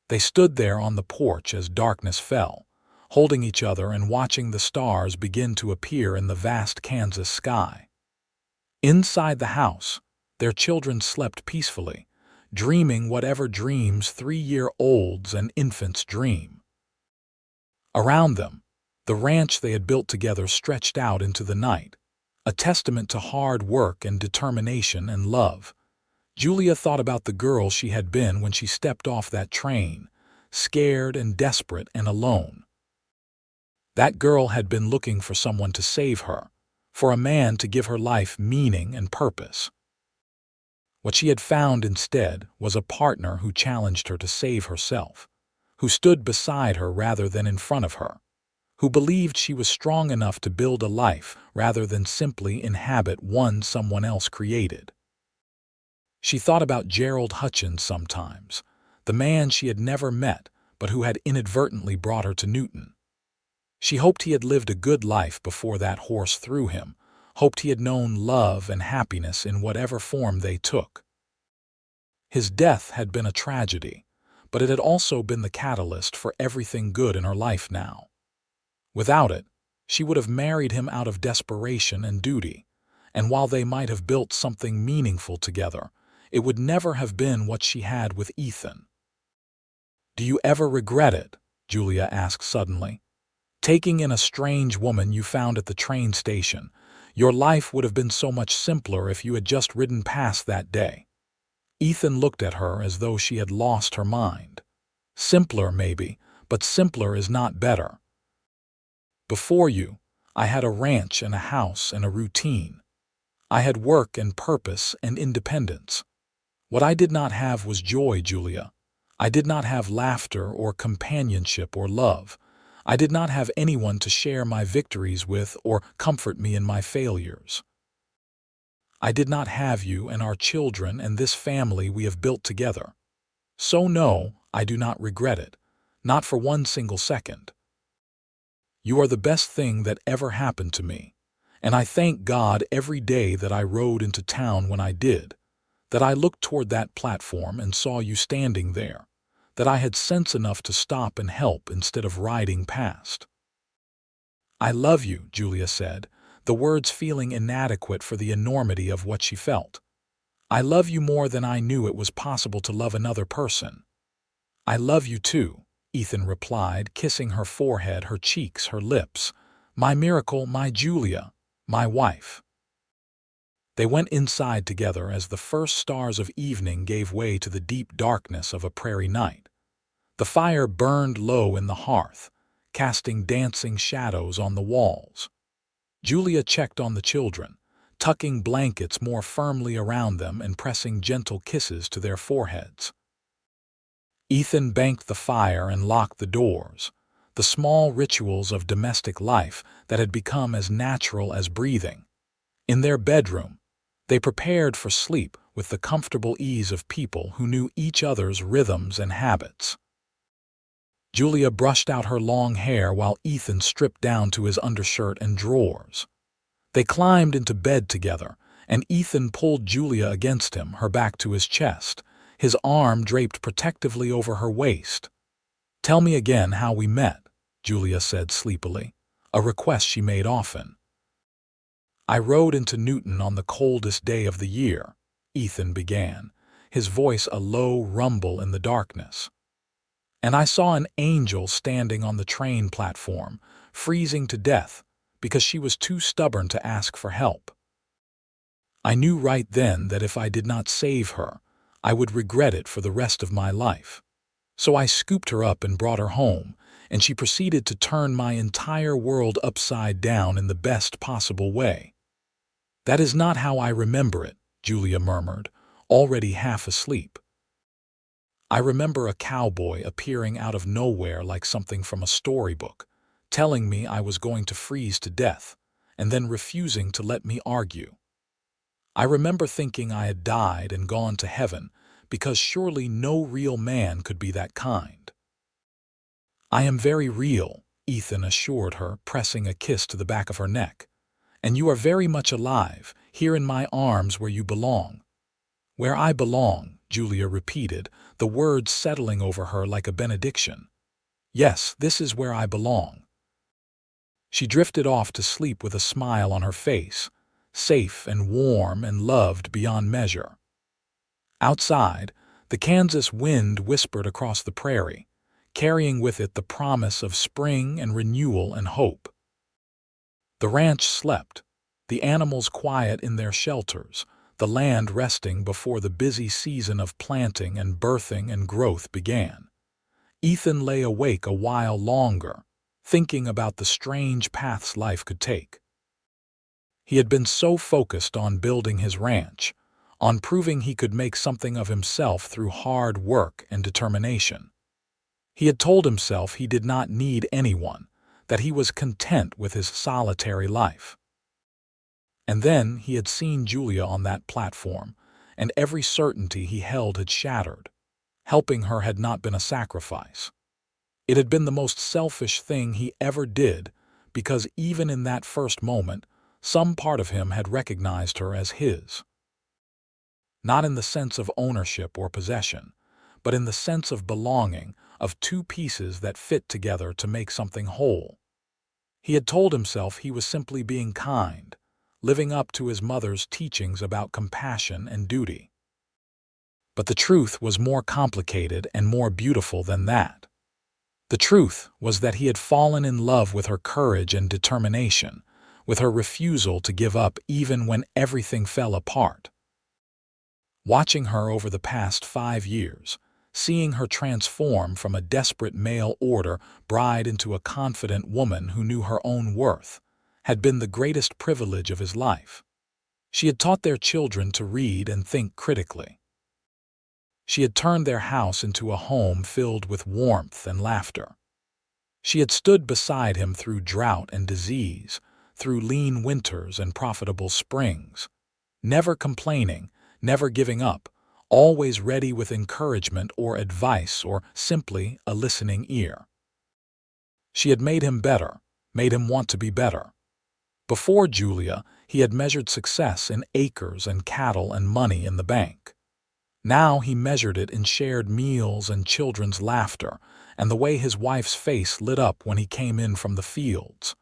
They stood there on the porch as darkness fell, holding each other and watching the stars begin to appear in the vast Kansas sky. Inside the house, their children slept peacefully, dreaming whatever dreams 3-year-olds and infants dream. Around them, the ranch they had built together stretched out into the night, a testament to hard work and determination and love. Julia thought about the girl she had been when she stepped off that train, scared and desperate and alone. That girl had been looking for someone to save her, for a man to give her life meaning and purpose. What she had found instead was a partner who challenged her to save herself, who stood beside her rather than in front of her, who believed she was strong enough to build a life rather than simply inhabit one someone else created. She thought about Gerald Hutchins sometimes, the man she had never met but who had inadvertently brought her to Newton. She hoped he had lived a good life before that horse threw him, hoped he had known love and happiness in whatever form they took. His death had been a tragedy, but it had also been the catalyst for everything good in her life now. Without it, she would have married him out of desperation and duty, and while they might have built something meaningful together, it would never have been what she had with Ethan. "Do you ever regret it?" Julia asked suddenly. "Taking in a strange woman you found at the train station. Your life would have been so much simpler if you had just ridden past that day." Ethan looked at her as though she had lost her mind. "Simpler, maybe, but simpler is not better. Before you, I had a ranch and a house and a routine. I had work and purpose and independence. What I did not have was joy, Julia. I did not have laughter or companionship or love. I did not have anyone to share my victories with or comfort me in my failures. I did not have you and our children and this family we have built together. So no, I do not regret it, not for one single second. You are the best thing that ever happened to me, and I thank God every day that I rode into town when I did, that I looked toward that platform and saw you standing there, that I had sense enough to stop and help instead of riding past." "I love you," Julia said, the words feeling inadequate for the enormity of what she felt. "I love you more than I knew it was possible to love another person." "I love you too," Ethan replied, kissing her forehead, her cheeks, her lips. "My miracle, my Julia, my wife." They went inside together as the first stars of evening gave way to the deep darkness of a prairie night. The fire burned low in the hearth, casting dancing shadows on the walls. Julia checked on the children, tucking blankets more firmly around them and pressing gentle kisses to their foreheads. Ethan banked the fire and locked the doors, the small rituals of domestic life that had become as natural as breathing. In their bedroom, they prepared for sleep with the comfortable ease of people who knew each other's rhythms and habits. Julia brushed out her long hair while Ethan stripped down to his undershirt and drawers. They climbed into bed together, and Ethan pulled Julia against him, her back to his chest, his arm draped protectively over her waist. "Tell me again how we met," Julia said sleepily, a request she made often. "I rode into Newton on the coldest day of the year," Ethan began, his voice a low rumble in the darkness. "And I saw an angel standing on the train platform, freezing to death, because she was too stubborn to ask for help. I knew right then that if I did not save her, I would regret it for the rest of my life. So I scooped her up and brought her home, and she proceeded to turn my entire world upside down in the best possible way." "That is not how I remember it," Julia murmured, already half asleep. "I remember a cowboy appearing out of nowhere like something from a storybook, telling me I was going to freeze to death, and then refusing to let me argue. I remember thinking I had died and gone to heaven, because surely no real man could be that kind." "I am very real," Ethan assured her, pressing a kiss to the back of her neck. "And you are very much alive, here in my arms where you belong." "Where I belong," Julia repeated, the words settling over her like a benediction. "Yes, this is where I belong." She drifted off to sleep with a smile on her face, safe and warm and loved beyond measure. Outside, the Kansas wind whispered across the prairie, carrying with it the promise of spring and renewal and hope. The ranch slept, the animals quiet in their shelters, the land resting before the busy season of planting and birthing and growth began. Ethan lay awake a while longer, thinking about the strange paths life could take. He had been so focused on building his ranch, on proving he could make something of himself through hard work and determination. He had told himself he did not need anyone, that he was content with his solitary life. And then he had seen Julia on that platform, and every certainty he held had shattered. Helping her had not been a sacrifice. It had been the most selfish thing he ever did, because even in that first moment, some part of him had recognized her as his. Not in the sense of ownership or possession, but in the sense of belonging, of two pieces that fit together to make something whole. He had told himself he was simply being kind, living up to his mother's teachings about compassion and duty. But the truth was more complicated and more beautiful than that. The truth was that he had fallen in love with her courage and determination, with her refusal to give up even when everything fell apart. Watching her over the past 5 years, seeing her transform from a desperate mail-order bride into a confident woman who knew her own worth, had been the greatest privilege of his life. She had taught their children to read and think critically. She had turned their house into a home filled with warmth and laughter. She had stood beside him through drought and disease, through lean winters and profitable springs, never complaining, never giving up, always ready with encouragement or advice or simply a listening ear. She had made him better, made him want to be better. Before Julia, he had measured success in acres and cattle and money in the bank. Now he measured it in shared meals and children's laughter, and the way his wife's face lit up when he came in from the fields.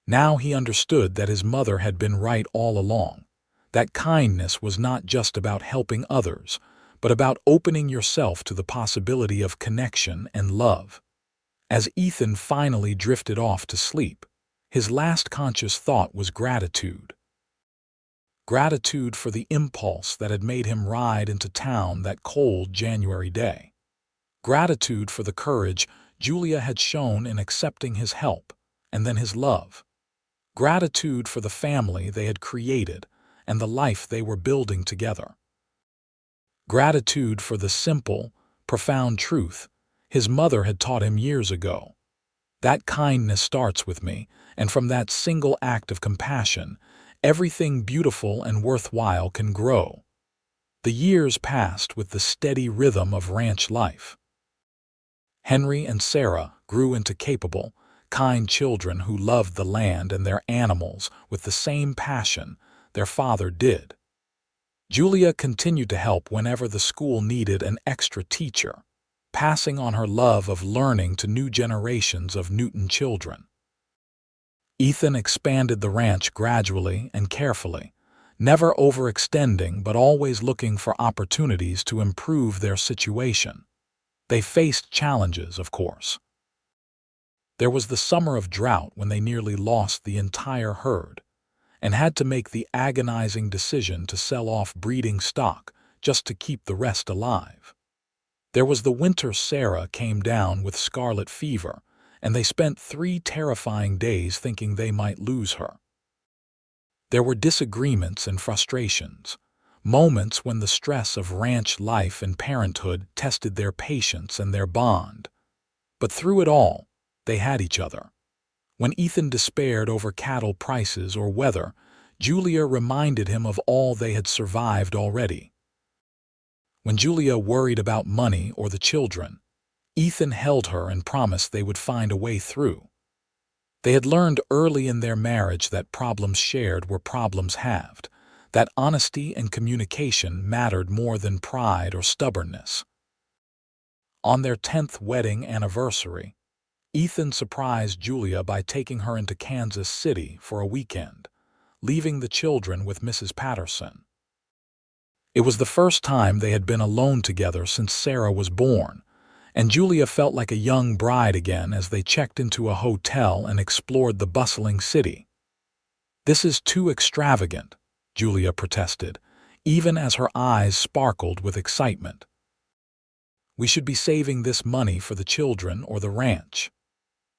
Now he understood that his mother had been right all along, that kindness was not just about helping others, but about opening yourself to the possibility of connection and love. As Ethan finally drifted off to sleep, his last conscious thought was gratitude. Gratitude for the impulse that had made him ride into town that cold January day. Gratitude for the courage Julia had shown in accepting his help, and then his love. Gratitude for the family they had created and the life they were building together. Gratitude for the simple, profound truth his mother had taught him years ago. That kindness starts with me, and from that single act of compassion, everything beautiful and worthwhile can grow. The years passed with the steady rhythm of ranch life. Henry and Sarah grew into capable, kind children who loved the land and their animals with the same passion their father did. Julia continued to help whenever the school needed an extra teacher, passing on her love of learning to new generations of Newton children. Ethan expanded the ranch gradually and carefully, never overextending but always looking for opportunities to improve their situation. They faced challenges, of course. There was the summer of drought when they nearly lost the entire herd and had to make the agonizing decision to sell off breeding stock just to keep the rest alive. There was the winter Sarah came down with scarlet fever, and they spent 3 terrifying days thinking they might lose her. There were disagreements and frustrations, moments when the stress of ranch life and parenthood tested their patience and their bond. But through it all, they had each other. When Ethan despaired over cattle prices or weather, Julia reminded him of all they had survived already. When Julia worried about money or the children, Ethan held her and promised they would find a way through. They had learned early in their marriage that problems shared were problems halved, that honesty and communication mattered more than pride or stubbornness. On their 10th wedding anniversary, Ethan surprised Julia by taking her into Kansas City for a weekend, leaving the children with Mrs. Patterson. It was the first time they had been alone together since Sarah was born, and Julia felt like a young bride again as they checked into a hotel and explored the bustling city. "This is too extravagant," Julia protested, even as her eyes sparkled with excitement. "We should be saving this money for the children or the ranch.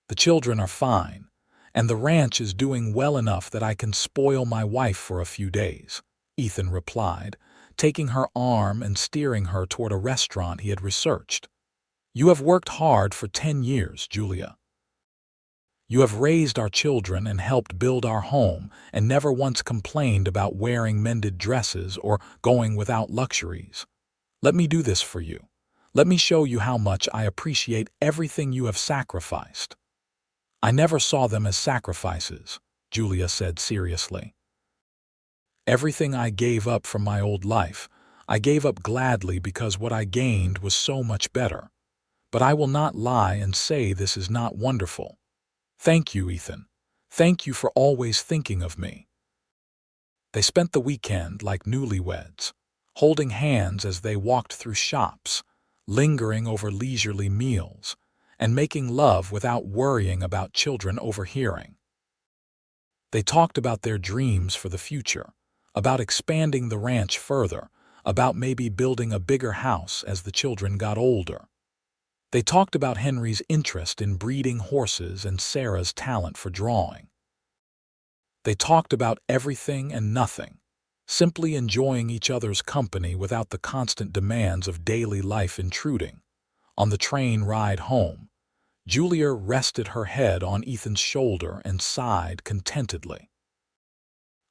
The children are fine, and the ranch is doing well enough that I can spoil my wife for a few days," Ethan replied, taking her arm and steering her toward a restaurant he had researched. "You have worked hard for 10 years, Julia. You have raised our children and helped build our home and never once complained about wearing mended dresses or going without luxuries. Let me do this for you. Let me show you how much I appreciate everything you have sacrificed." "I never saw them as sacrifices," Julia said seriously. "Everything I gave up from my old life, I gave up gladly because what I gained was so much better. But I will not lie and say this is not wonderful. Thank you, Ethan. Thank you for always thinking of me." They spent the weekend like newlyweds, holding hands as they walked through shops, lingering over leisurely meals, and making love without worrying about children overhearing. They talked about their dreams for the future, about expanding the ranch further, about maybe building a bigger house as the children got older. They talked about Henry's interest in breeding horses and Sarah's talent for drawing. They talked about everything and nothing, simply enjoying each other's company without the constant demands of daily life intruding. On the train ride home, Julia rested her head on Ethan's shoulder and sighed contentedly.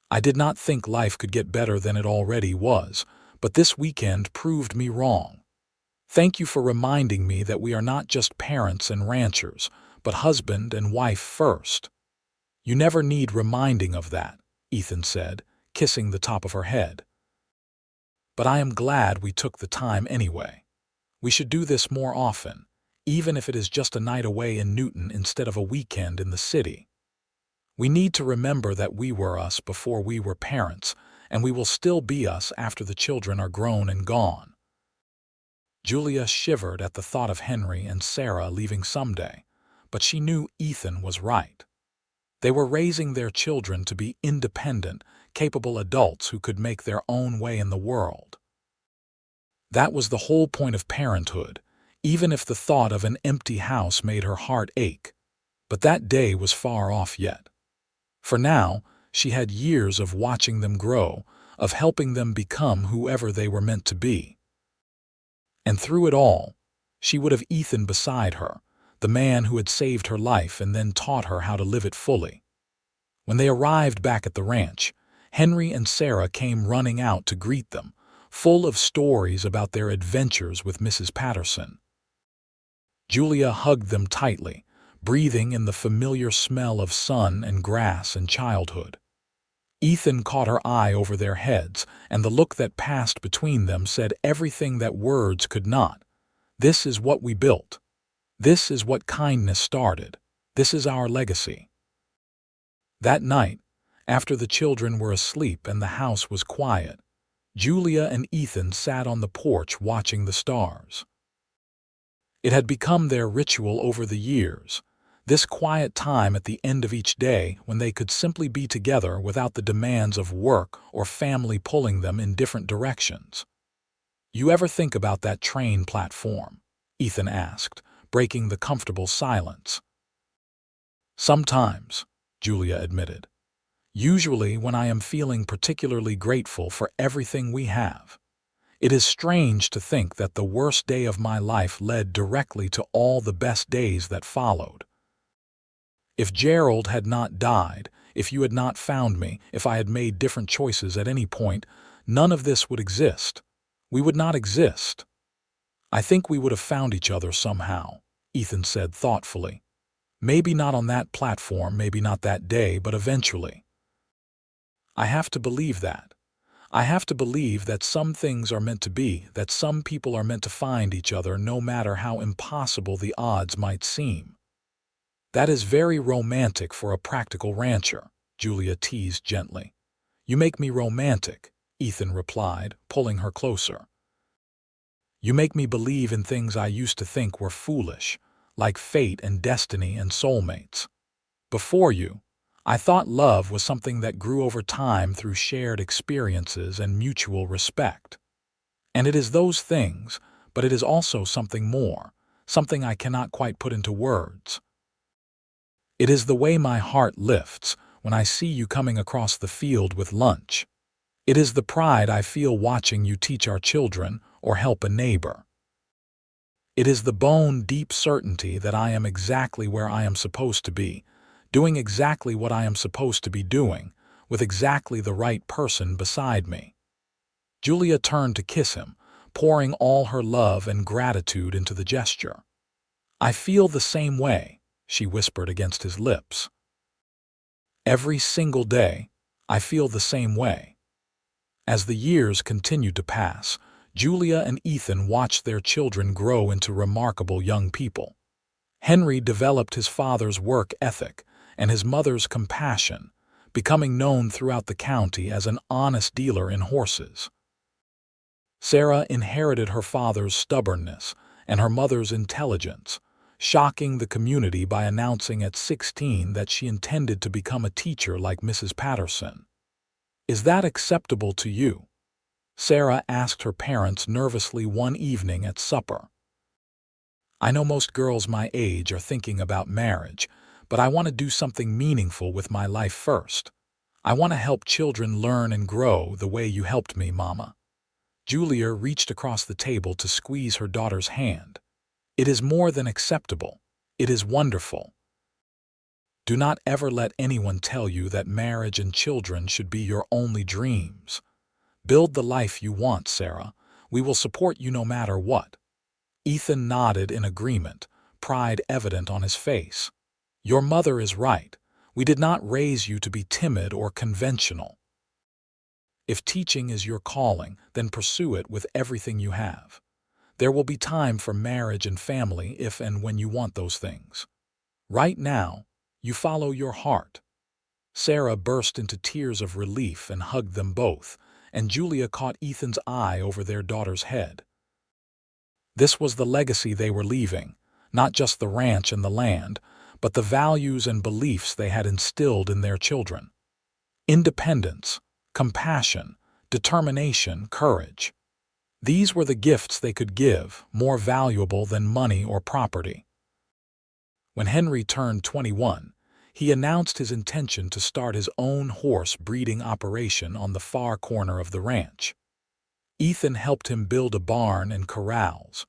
"I did not think life could get better than it already was, but this weekend proved me wrong. Thank you for reminding me that we are not just parents and ranchers, but husband and wife first." "You never need reminding of that," Ethan said, kissing the top of her head. "But I am glad we took the time anyway. We should do this more often, even if it is just a night away in Newton instead of a weekend in the city. We need to remember that we were us before we were parents, and we will still be us after the children are grown and gone." Julia shivered at the thought of Henry and Sarah leaving someday, but she knew Ethan was right. They were raising their children to be independent, capable adults who could make their own way in the world. That was the whole point of parenthood, even if the thought of an empty house made her heart ache. But that day was far off yet. For now, she had years of watching them grow, of helping them become whoever they were meant to be. And through it all, she would have Ethan beside her, the man who had saved her life and then taught her how to live it fully. When they arrived back at the ranch, Henry and Sarah came running out to greet them, full of stories about their adventures with Mrs. Patterson. Julia hugged them tightly, breathing in the familiar smell of sun and grass and childhood. Ethan caught her eye over their heads, and the look that passed between them said everything that words could not. "This is what we built. This is what kindness started. This is our legacy." That night, after the children were asleep and the house was quiet, Julia and Ethan sat on the porch watching the stars. It had become their ritual over the years, this quiet time at the end of each day when they could simply be together without the demands of work or family pulling them in different directions. "You ever think about that train platform?" Ethan asked, breaking the comfortable silence. "Sometimes," Julia admitted. "Usually when I am feeling particularly grateful for everything we have. It is strange to think that the worst day of my life led directly to all the best days that followed. If Gerald had not died, if you had not found me, if I had made different choices at any point, none of this would exist. We would not exist. I think we would have found each other somehow," Ethan said thoughtfully. "Maybe not on that platform, maybe not that day, but eventually. I have to believe that. I have to believe that some things are meant to be, that some people are meant to find each other no matter how impossible the odds might seem." "That is very romantic for a practical rancher," Julia teased gently. "You make me romantic," Ethan replied, pulling her closer. "You make me believe in things I used to think were foolish, like fate and destiny and soulmates. Before you, I thought love was something that grew over time through shared experiences and mutual respect. And it is those things, but it is also something more, something I cannot quite put into words. It is the way my heart lifts when I see you coming across the field with lunch. It is the pride I feel watching you teach our children or help a neighbor. It is the bone-deep certainty that I am exactly where I am supposed to be, doing exactly what I am supposed to be doing, with exactly the right person beside me." Julia turned to kiss him, pouring all her love and gratitude into the gesture. "I feel the same way," she whispered against his lips. "Every single day, I feel the same way." As the years continued to pass, Julia and Ethan watched their children grow into remarkable young people. Henry developed his father's work ethic and his mother's compassion, becoming known throughout the county as an honest dealer in horses. Sarah inherited her father's stubbornness and her mother's intelligence, shocking the community by announcing at 16 that she intended to become a teacher like Mrs. Patterson. "Is that acceptable to you?" Sarah asked her parents nervously one evening at supper. "I know most girls my age are thinking about marriage, but I want to do something meaningful with my life first. I want to help children learn and grow the way you helped me, Mama." Julia reached across the table to squeeze her daughter's hand. "It is more than acceptable. It is wonderful. Do not ever let anyone tell you that marriage and children should be your only dreams. Build the life you want, Sarah. We will support you no matter what." Ethan nodded in agreement, pride evident on his face. "Your mother is right. We did not raise you to be timid or conventional. If teaching is your calling, then pursue it with everything you have. There will be time for marriage and family if and when you want those things. Right now, you follow your heart." Sarah burst into tears of relief and hugged them both, and Julia caught Ethan's eye over their daughter's head. This was the legacy they were leaving, not just the ranch and the land, but the values and beliefs they had instilled in their children. Independence, compassion, determination, courage. These were the gifts they could give, more valuable than money or property. When Henry turned 21, he announced his intention to start his own horse breeding operation on the far corner of the ranch. Ethan helped him build a barn and corrals,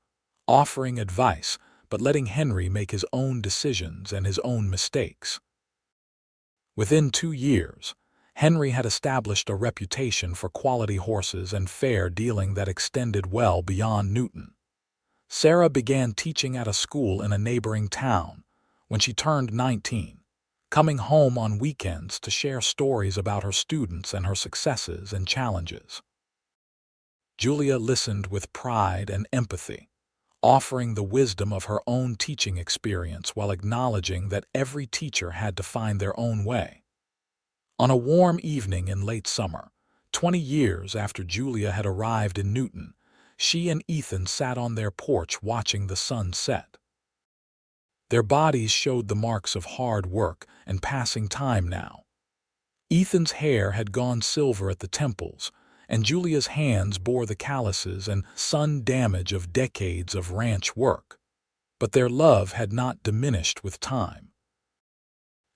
offering advice but letting Henry make his own decisions and his own mistakes. Within 2 years, Henry had established a reputation for quality horses and fair dealing that extended well beyond Newton. Sarah began teaching at a school in a neighboring town when she turned 19, coming home on weekends to share stories about her students and her successes and challenges. Julia listened with pride and empathy, offering the wisdom of her own teaching experience while acknowledging that every teacher had to find their own way. On a warm evening in late summer, 20 years after Julia had arrived in Newton, she and Ethan sat on their porch watching the sun set. Their bodies showed the marks of hard work and passing time now. Ethan's hair had gone silver at the temples, and Julia's hands bore the calluses and sun damage of decades of ranch work. But their love had not diminished with time.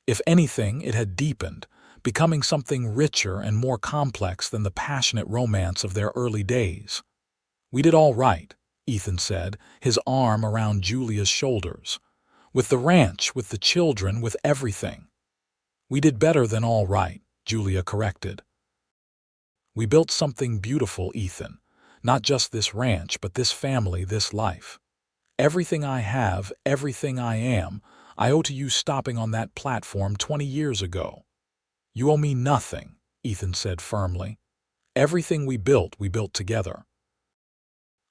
If anything, it had deepened, becoming something richer and more complex than the passionate romance of their early days. "We did all right," Ethan said, his arm around Julia's shoulders. "With the ranch, with the children, with everything." "We did better than all right," Julia corrected. "We built something beautiful, Ethan. Not just this ranch, but this family, this life. Everything I have, everything I am, I owe to you stopping on that platform 20 years ago." "You owe me nothing," Ethan said firmly. "Everything we built together.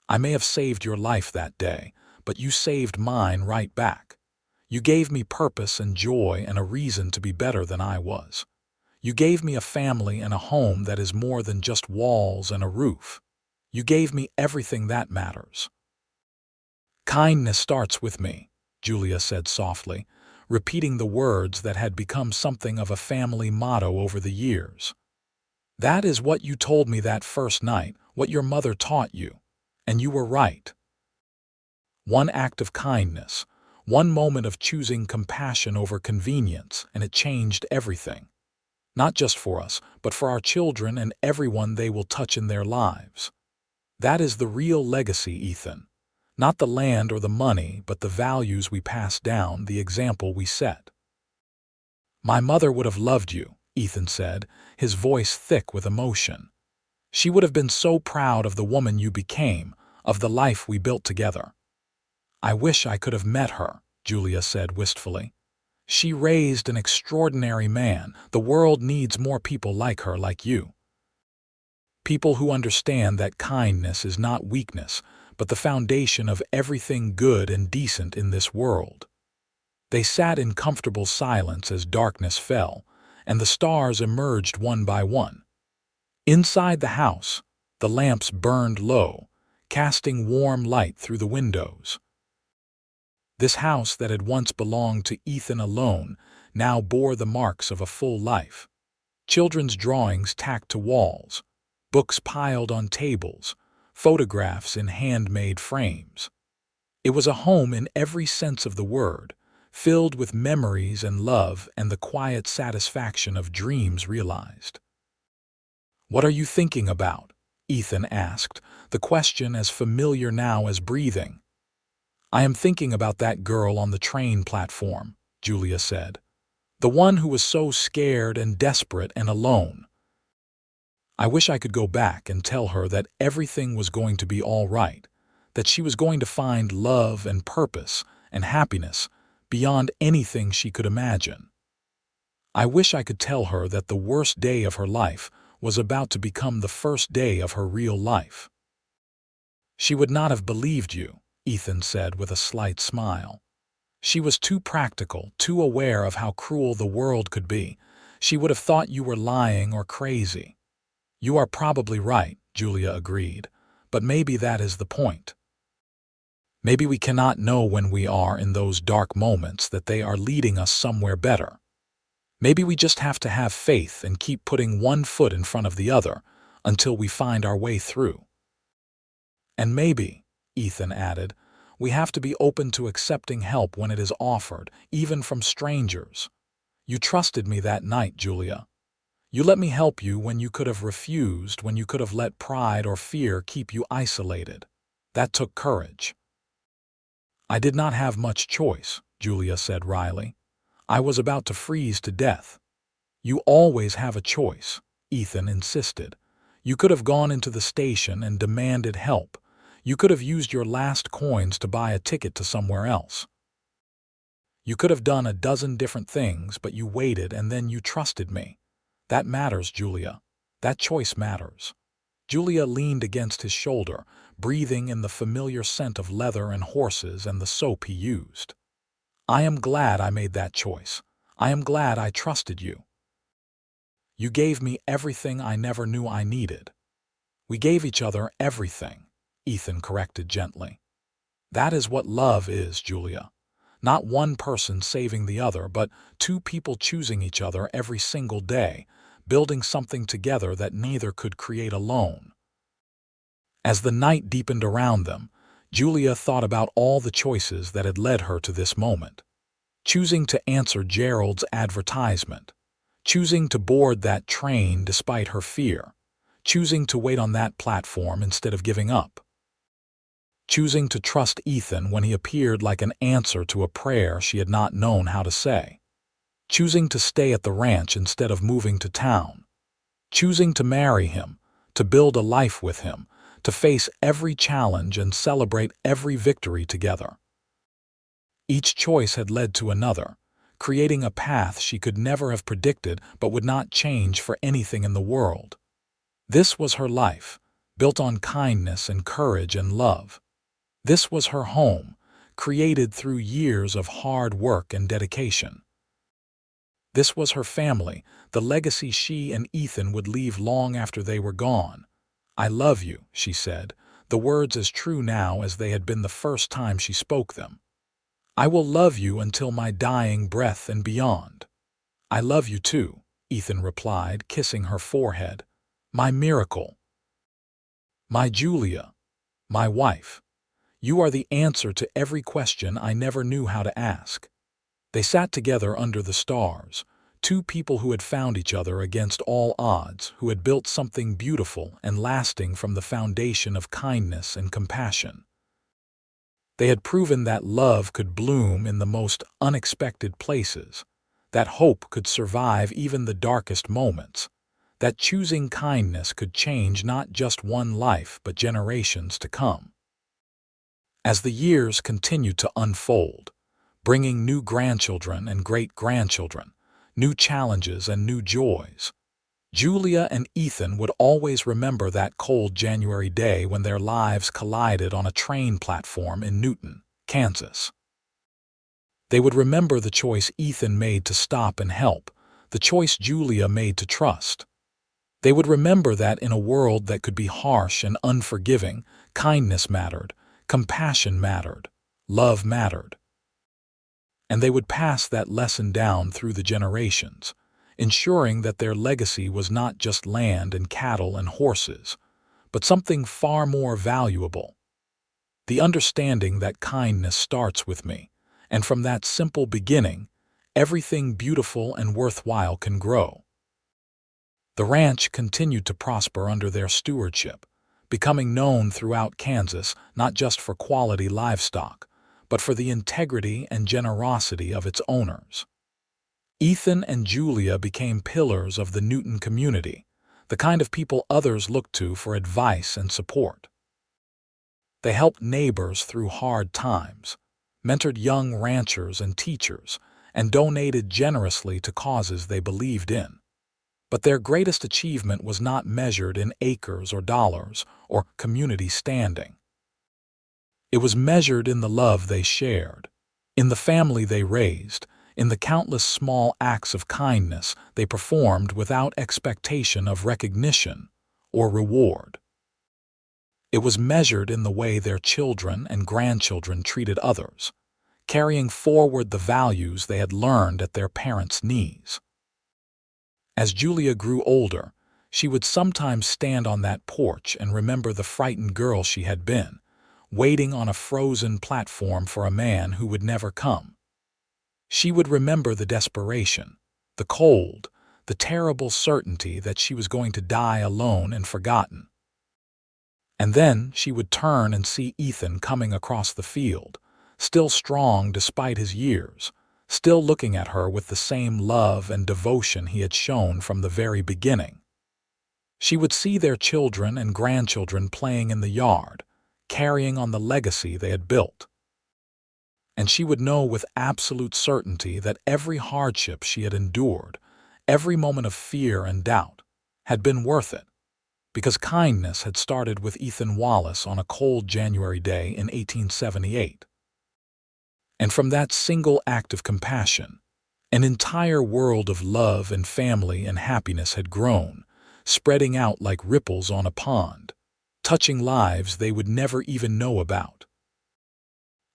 I may have saved your life that day, but you saved mine right back. You gave me purpose and joy and a reason to be better than I was. You gave me a family and a home that is more than just walls and a roof. You gave me everything that matters." "Kindness starts with me," Julia said softly, repeating the words that had become something of a family motto over the years. "That is what you told me that first night, what your mother taught you. And you were right. One act of kindness, one moment of choosing compassion over convenience, and it changed everything. Not just for us, but for our children and everyone they will touch in their lives. That is the real legacy, Ethan. Not the land or the money, but the values we pass down, the example we set." "My mother would have loved you," Ethan said, his voice thick with emotion. "She would have been so proud of the woman you became, of the life we built together. I wish I could have met her, Julia said wistfully. She raised an extraordinary man. The world needs more people like her, like you. People who understand that kindness is not weakness, but the foundation of everything good and decent in this world. They sat in comfortable silence as darkness fell, and the stars emerged one by one. Inside the house, the lamps burned low, casting warm light through the windows. This house that had once belonged to Ethan alone now bore the marks of a full life. Children's drawings tacked to walls, books piled on tables, photographs in handmade frames. It was a home in every sense of the word, filled with memories and love and the quiet satisfaction of dreams realized. "What are you thinking about?" Ethan asked, the question as familiar now as breathing. "I am thinking about that girl on the train platform," Julia said. "The one who was so scared and desperate and alone. I wish I could go back and tell her that everything was going to be all right, that she was going to find love and purpose and happiness beyond anything she could imagine. I wish I could tell her that the worst day of her life was about to become the first day of her real life." "She would not have believed you," Ethan said with a slight smile. "She was too practical, too aware of how cruel the world could be. She would have thought you were lying or crazy." "You are probably right," Julia agreed, "but maybe that is the point. Maybe we cannot know when we are in those dark moments that they are leading us somewhere better. Maybe we just have to have faith and keep putting one foot in front of the other until we find our way through. And maybe," Ethan added, "we have to be open to accepting help when it is offered, even from strangers. You trusted me that night, Julia. You let me help you when you could have refused, when you could have let pride or fear keep you isolated. That took courage." "I did not have much choice," Julia said wryly. "I was about to freeze to death." "You always have a choice," Ethan insisted. "You could have gone into the station and demanded help. You could have used your last coins to buy a ticket to somewhere else. You could have done a dozen different things, but you waited and then you trusted me. That matters, Julia. That choice matters." Julia leaned against his shoulder, breathing in the familiar scent of leather and horses and the soap he used. "I am glad I made that choice. I am glad I trusted you. You gave me everything I never knew I needed." "We gave each other everything," Ethan corrected gently. "That is what love is, Julia. Not one person saving the other, but two people choosing each other every single day, building something together that neither could create alone." As the night deepened around them, Julia thought about all the choices that had led her to this moment. Choosing to answer Gerald's advertisement, choosing to board that train despite her fear, choosing to wait on that platform instead of giving up, choosing to trust Ethan when he appeared like an answer to a prayer she had not known how to say, choosing to stay at the ranch instead of moving to town, choosing to marry him, to build a life with him, to face every challenge and celebrate every victory together. Each choice had led to another, creating a path she could never have predicted but would not change for anything in the world. This was her life, built on kindness and courage and love. This was her home, created through years of hard work and dedication. This was her family, the legacy she and Ethan would leave long after they were gone. "I love you," she said, the words as true now as they had been the first time she spoke them. "I will love you until my dying breath and beyond." "I love you too," Ethan replied, kissing her forehead. "My miracle. My Julia. My wife. You are the answer to every question I never knew how to ask." They sat together under the stars, two people who had found each other against all odds, who had built something beautiful and lasting from the foundation of kindness and compassion. They had proven that love could bloom in the most unexpected places, that hope could survive even the darkest moments, that choosing kindness could change not just one life but generations to come. As the years continued to unfold, bringing new grandchildren and great-grandchildren, new challenges and new joys, Julia and Ethan would always remember that cold January day when their lives collided on a train platform in Newton, Kansas. They would remember the choice Ethan made to stop and help, the choice Julia made to trust. They would remember that in a world that could be harsh and unforgiving, kindness mattered, compassion mattered, love mattered. And they would pass that lesson down through the generations, ensuring that their legacy was not just land and cattle and horses, but something far more valuable. The understanding that kindness starts with me, and from that simple beginning, everything beautiful and worthwhile can grow. The ranch continued to prosper under their stewardship, becoming known throughout Kansas not just for quality livestock, but for the integrity and generosity of its owners. Ethan and Julia became pillars of the Newton community, the kind of people others looked to for advice and support. They helped neighbors through hard times, mentored young ranchers and teachers, and donated generously to causes they believed in. But their greatest achievement was not measured in acres or dollars or community standing. It was measured in the love they shared, in the family they raised, in the countless small acts of kindness they performed without expectation of recognition or reward. It was measured in the way their children and grandchildren treated others, carrying forward the values they had learned at their parents' knees. As Julia grew older, she would sometimes stand on that porch and remember the frightened girl she had been, waiting on a frozen platform for a man who would never come. She would remember the desperation, the cold, the terrible certainty that she was going to die alone and forgotten. And then she would turn and see Ethan coming across the field, still strong despite his years, still looking at her with the same love and devotion he had shown from the very beginning. She would see their children and grandchildren playing in the yard, carrying on the legacy they had built. And she would know with absolute certainty that every hardship she had endured, every moment of fear and doubt, had been worth it, because kindness had started with Ethan Wallace on a cold January day in 1878. And from that single act of compassion, an entire world of love and family and happiness had grown, spreading out like ripples on a pond, touching lives they would never even know about.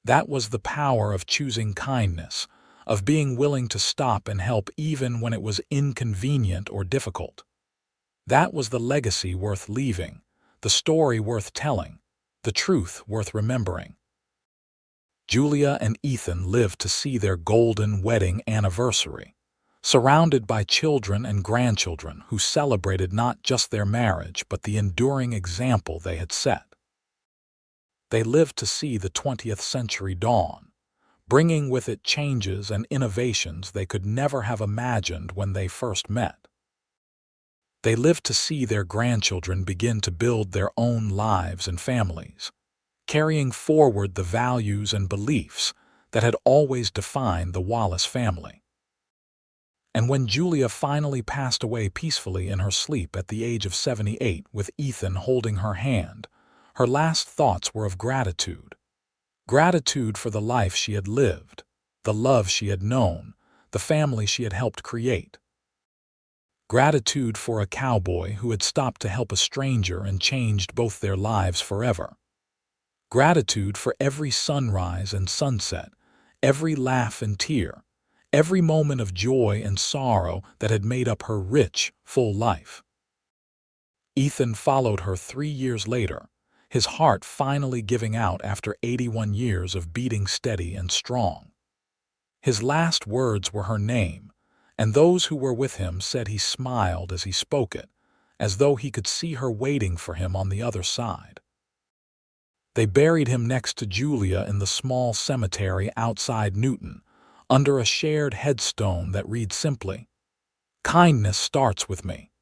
That was the power of choosing kindness, of being willing to stop and help even when it was inconvenient or difficult. That was the legacy worth leaving, the story worth telling, the truth worth remembering. Julia and Ethan lived to see their golden wedding anniversary, surrounded by children and grandchildren who celebrated not just their marriage but the enduring example they had set. They lived to see the 20th century dawn, bringing with it changes and innovations they could never have imagined when they first met. They lived to see their grandchildren begin to build their own lives and families, carrying forward the values and beliefs that had always defined the Wallace family. And when Julia finally passed away peacefully in her sleep at the age of 78 with Ethan holding her hand, her last thoughts were of gratitude. Gratitude for the life she had lived, the love she had known, the family she had helped create. Gratitude for a cowboy who had stopped to help a stranger and changed both their lives forever. Gratitude for every sunrise and sunset, every laugh and tear, every moment of joy and sorrow that had made up her rich, full life. Ethan followed her 3 years later, his heart finally giving out after 81 years of beating steady and strong. His last words were her name, and those who were with him said he smiled as he spoke it, as though he could see her waiting for him on the other side. They buried him next to Julia in the small cemetery outside Newton, under a shared headstone that reads simply, "Kindness starts with me."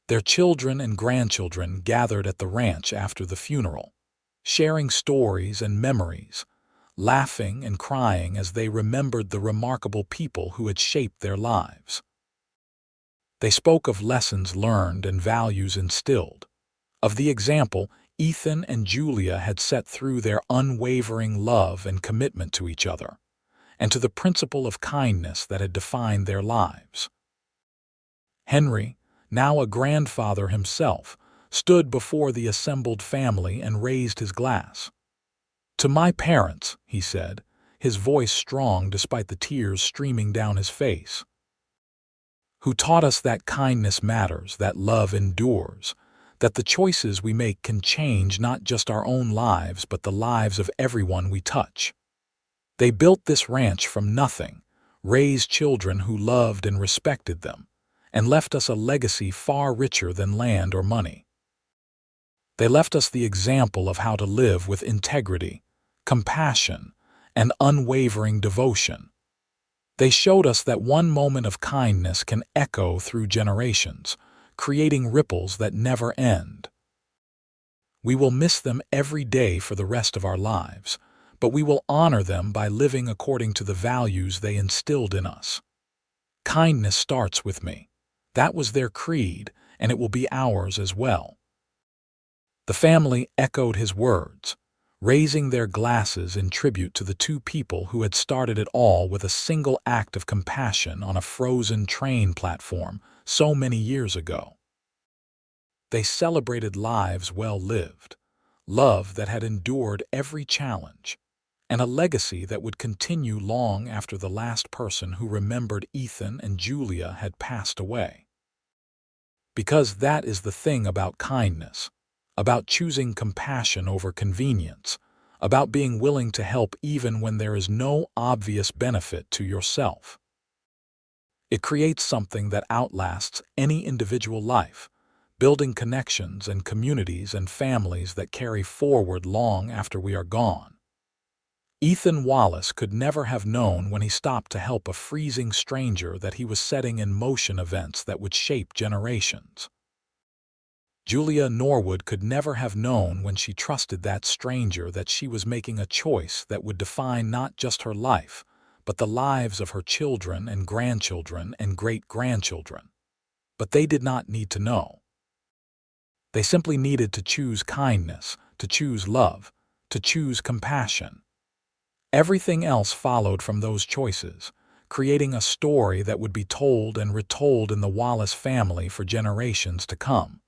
Their children and grandchildren gathered at the ranch after the funeral. sharing stories and memories, laughing and crying as they remembered the remarkable people who had shaped their lives. They spoke of lessons learned and values instilled, of the example Ethan and Julia had set through their unwavering love and commitment to each other, and to the principle of kindness that had defined their lives. Henry, now a grandfather himself, stood before the assembled family and raised his glass. "To my parents," he said, his voice strong despite the tears streaming down his face, "who taught us that kindness matters, that love endures, that the choices we make can change not just our own lives but the lives of everyone we touch. They built this ranch from nothing, raised children who loved and respected them, and left us a legacy far richer than land or money. They left us the example of how to live with integrity, compassion, and unwavering devotion. They showed us that one moment of kindness can echo through generations, creating ripples that never end. We will miss them every day for the rest of our lives, but we will honor them by living according to the values they instilled in us. Kindness starts with me." That was their creed, and it will be ours as well. The family echoed his words, raising their glasses in tribute to the two people who had started it all with a single act of compassion on a frozen train platform so many years ago. They celebrated lives well lived, love that had endured every challenge, and a legacy that would continue long after the last person who remembered Ethan and Julia had passed away. Because that is the thing about kindness, about choosing compassion over convenience, about being willing to help even when there is no obvious benefit to yourself. It creates something that outlasts any individual life, building connections and communities and families that carry forward long after we are gone. Ethan Wallace could never have known when he stopped to help a freezing stranger that he was setting in motion events that would shape generations. Julia Norwood could never have known when she trusted that stranger that she was making a choice that would define not just her life, but the lives of her children and grandchildren and great-grandchildren. But they did not need to know. They simply needed to choose kindness, to choose love, to choose compassion. Everything else followed from those choices, creating a story that would be told and retold in the Wallace family for generations to come.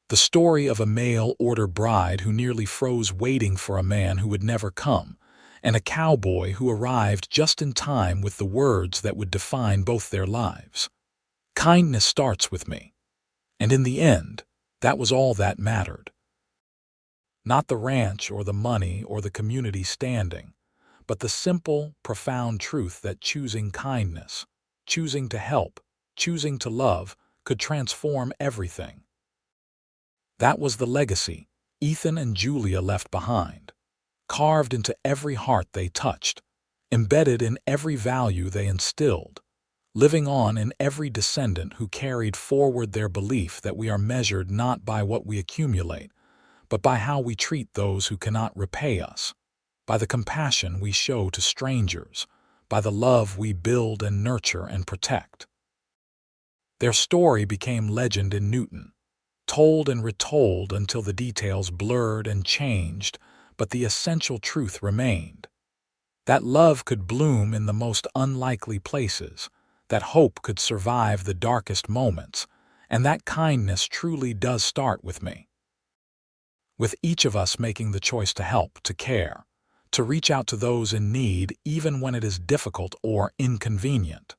The story of a mail-order bride who nearly froze waiting for a man who would never come, and a cowboy who arrived just in time with the words that would define both their lives. Kindness starts with me. And in the end, that was all that mattered. Not the ranch or the money or the community standing, but the simple, profound truth that choosing kindness, choosing to help, choosing to love, could transform everything. That was the legacy Ethan and Julia left behind, carved into every heart they touched, embedded in every value they instilled, living on in every descendant who carried forward their belief that we are measured not by what we accumulate, but by how we treat those who cannot repay us, by the compassion we show to strangers, by the love we build and nurture and protect. Their story became legend in Newton, told and retold until the details blurred and changed, but the essential truth remained. That love could bloom in the most unlikely places, that hope could survive the darkest moments, and that kindness truly does start with me. With each of us making the choice to help, to care, to reach out to those in need even when it is difficult or inconvenient.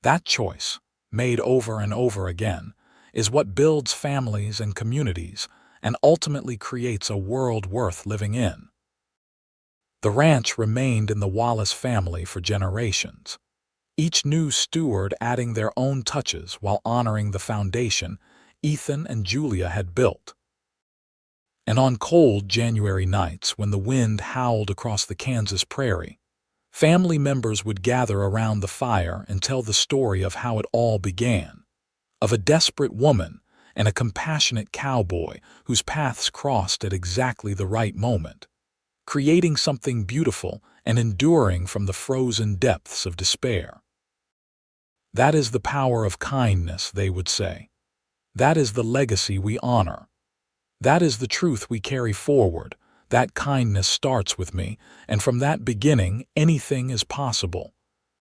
That choice, made over and over again, is what builds families and communities and ultimately creates a world worth living in. The ranch remained in the Wallace family for generations, each new steward adding their own touches while honoring the foundation Ethan and Julia had built. And on cold January nights when the wind howled across the Kansas prairie, family members would gather around the fire and tell the story of how it all began, of a desperate woman and a compassionate cowboy whose paths crossed at exactly the right moment, creating something beautiful and enduring from the frozen depths of despair. That is the power of kindness, they would say. That is the legacy we honor. That is the truth we carry forward. That kindness starts with me, and from that beginning anything is possible.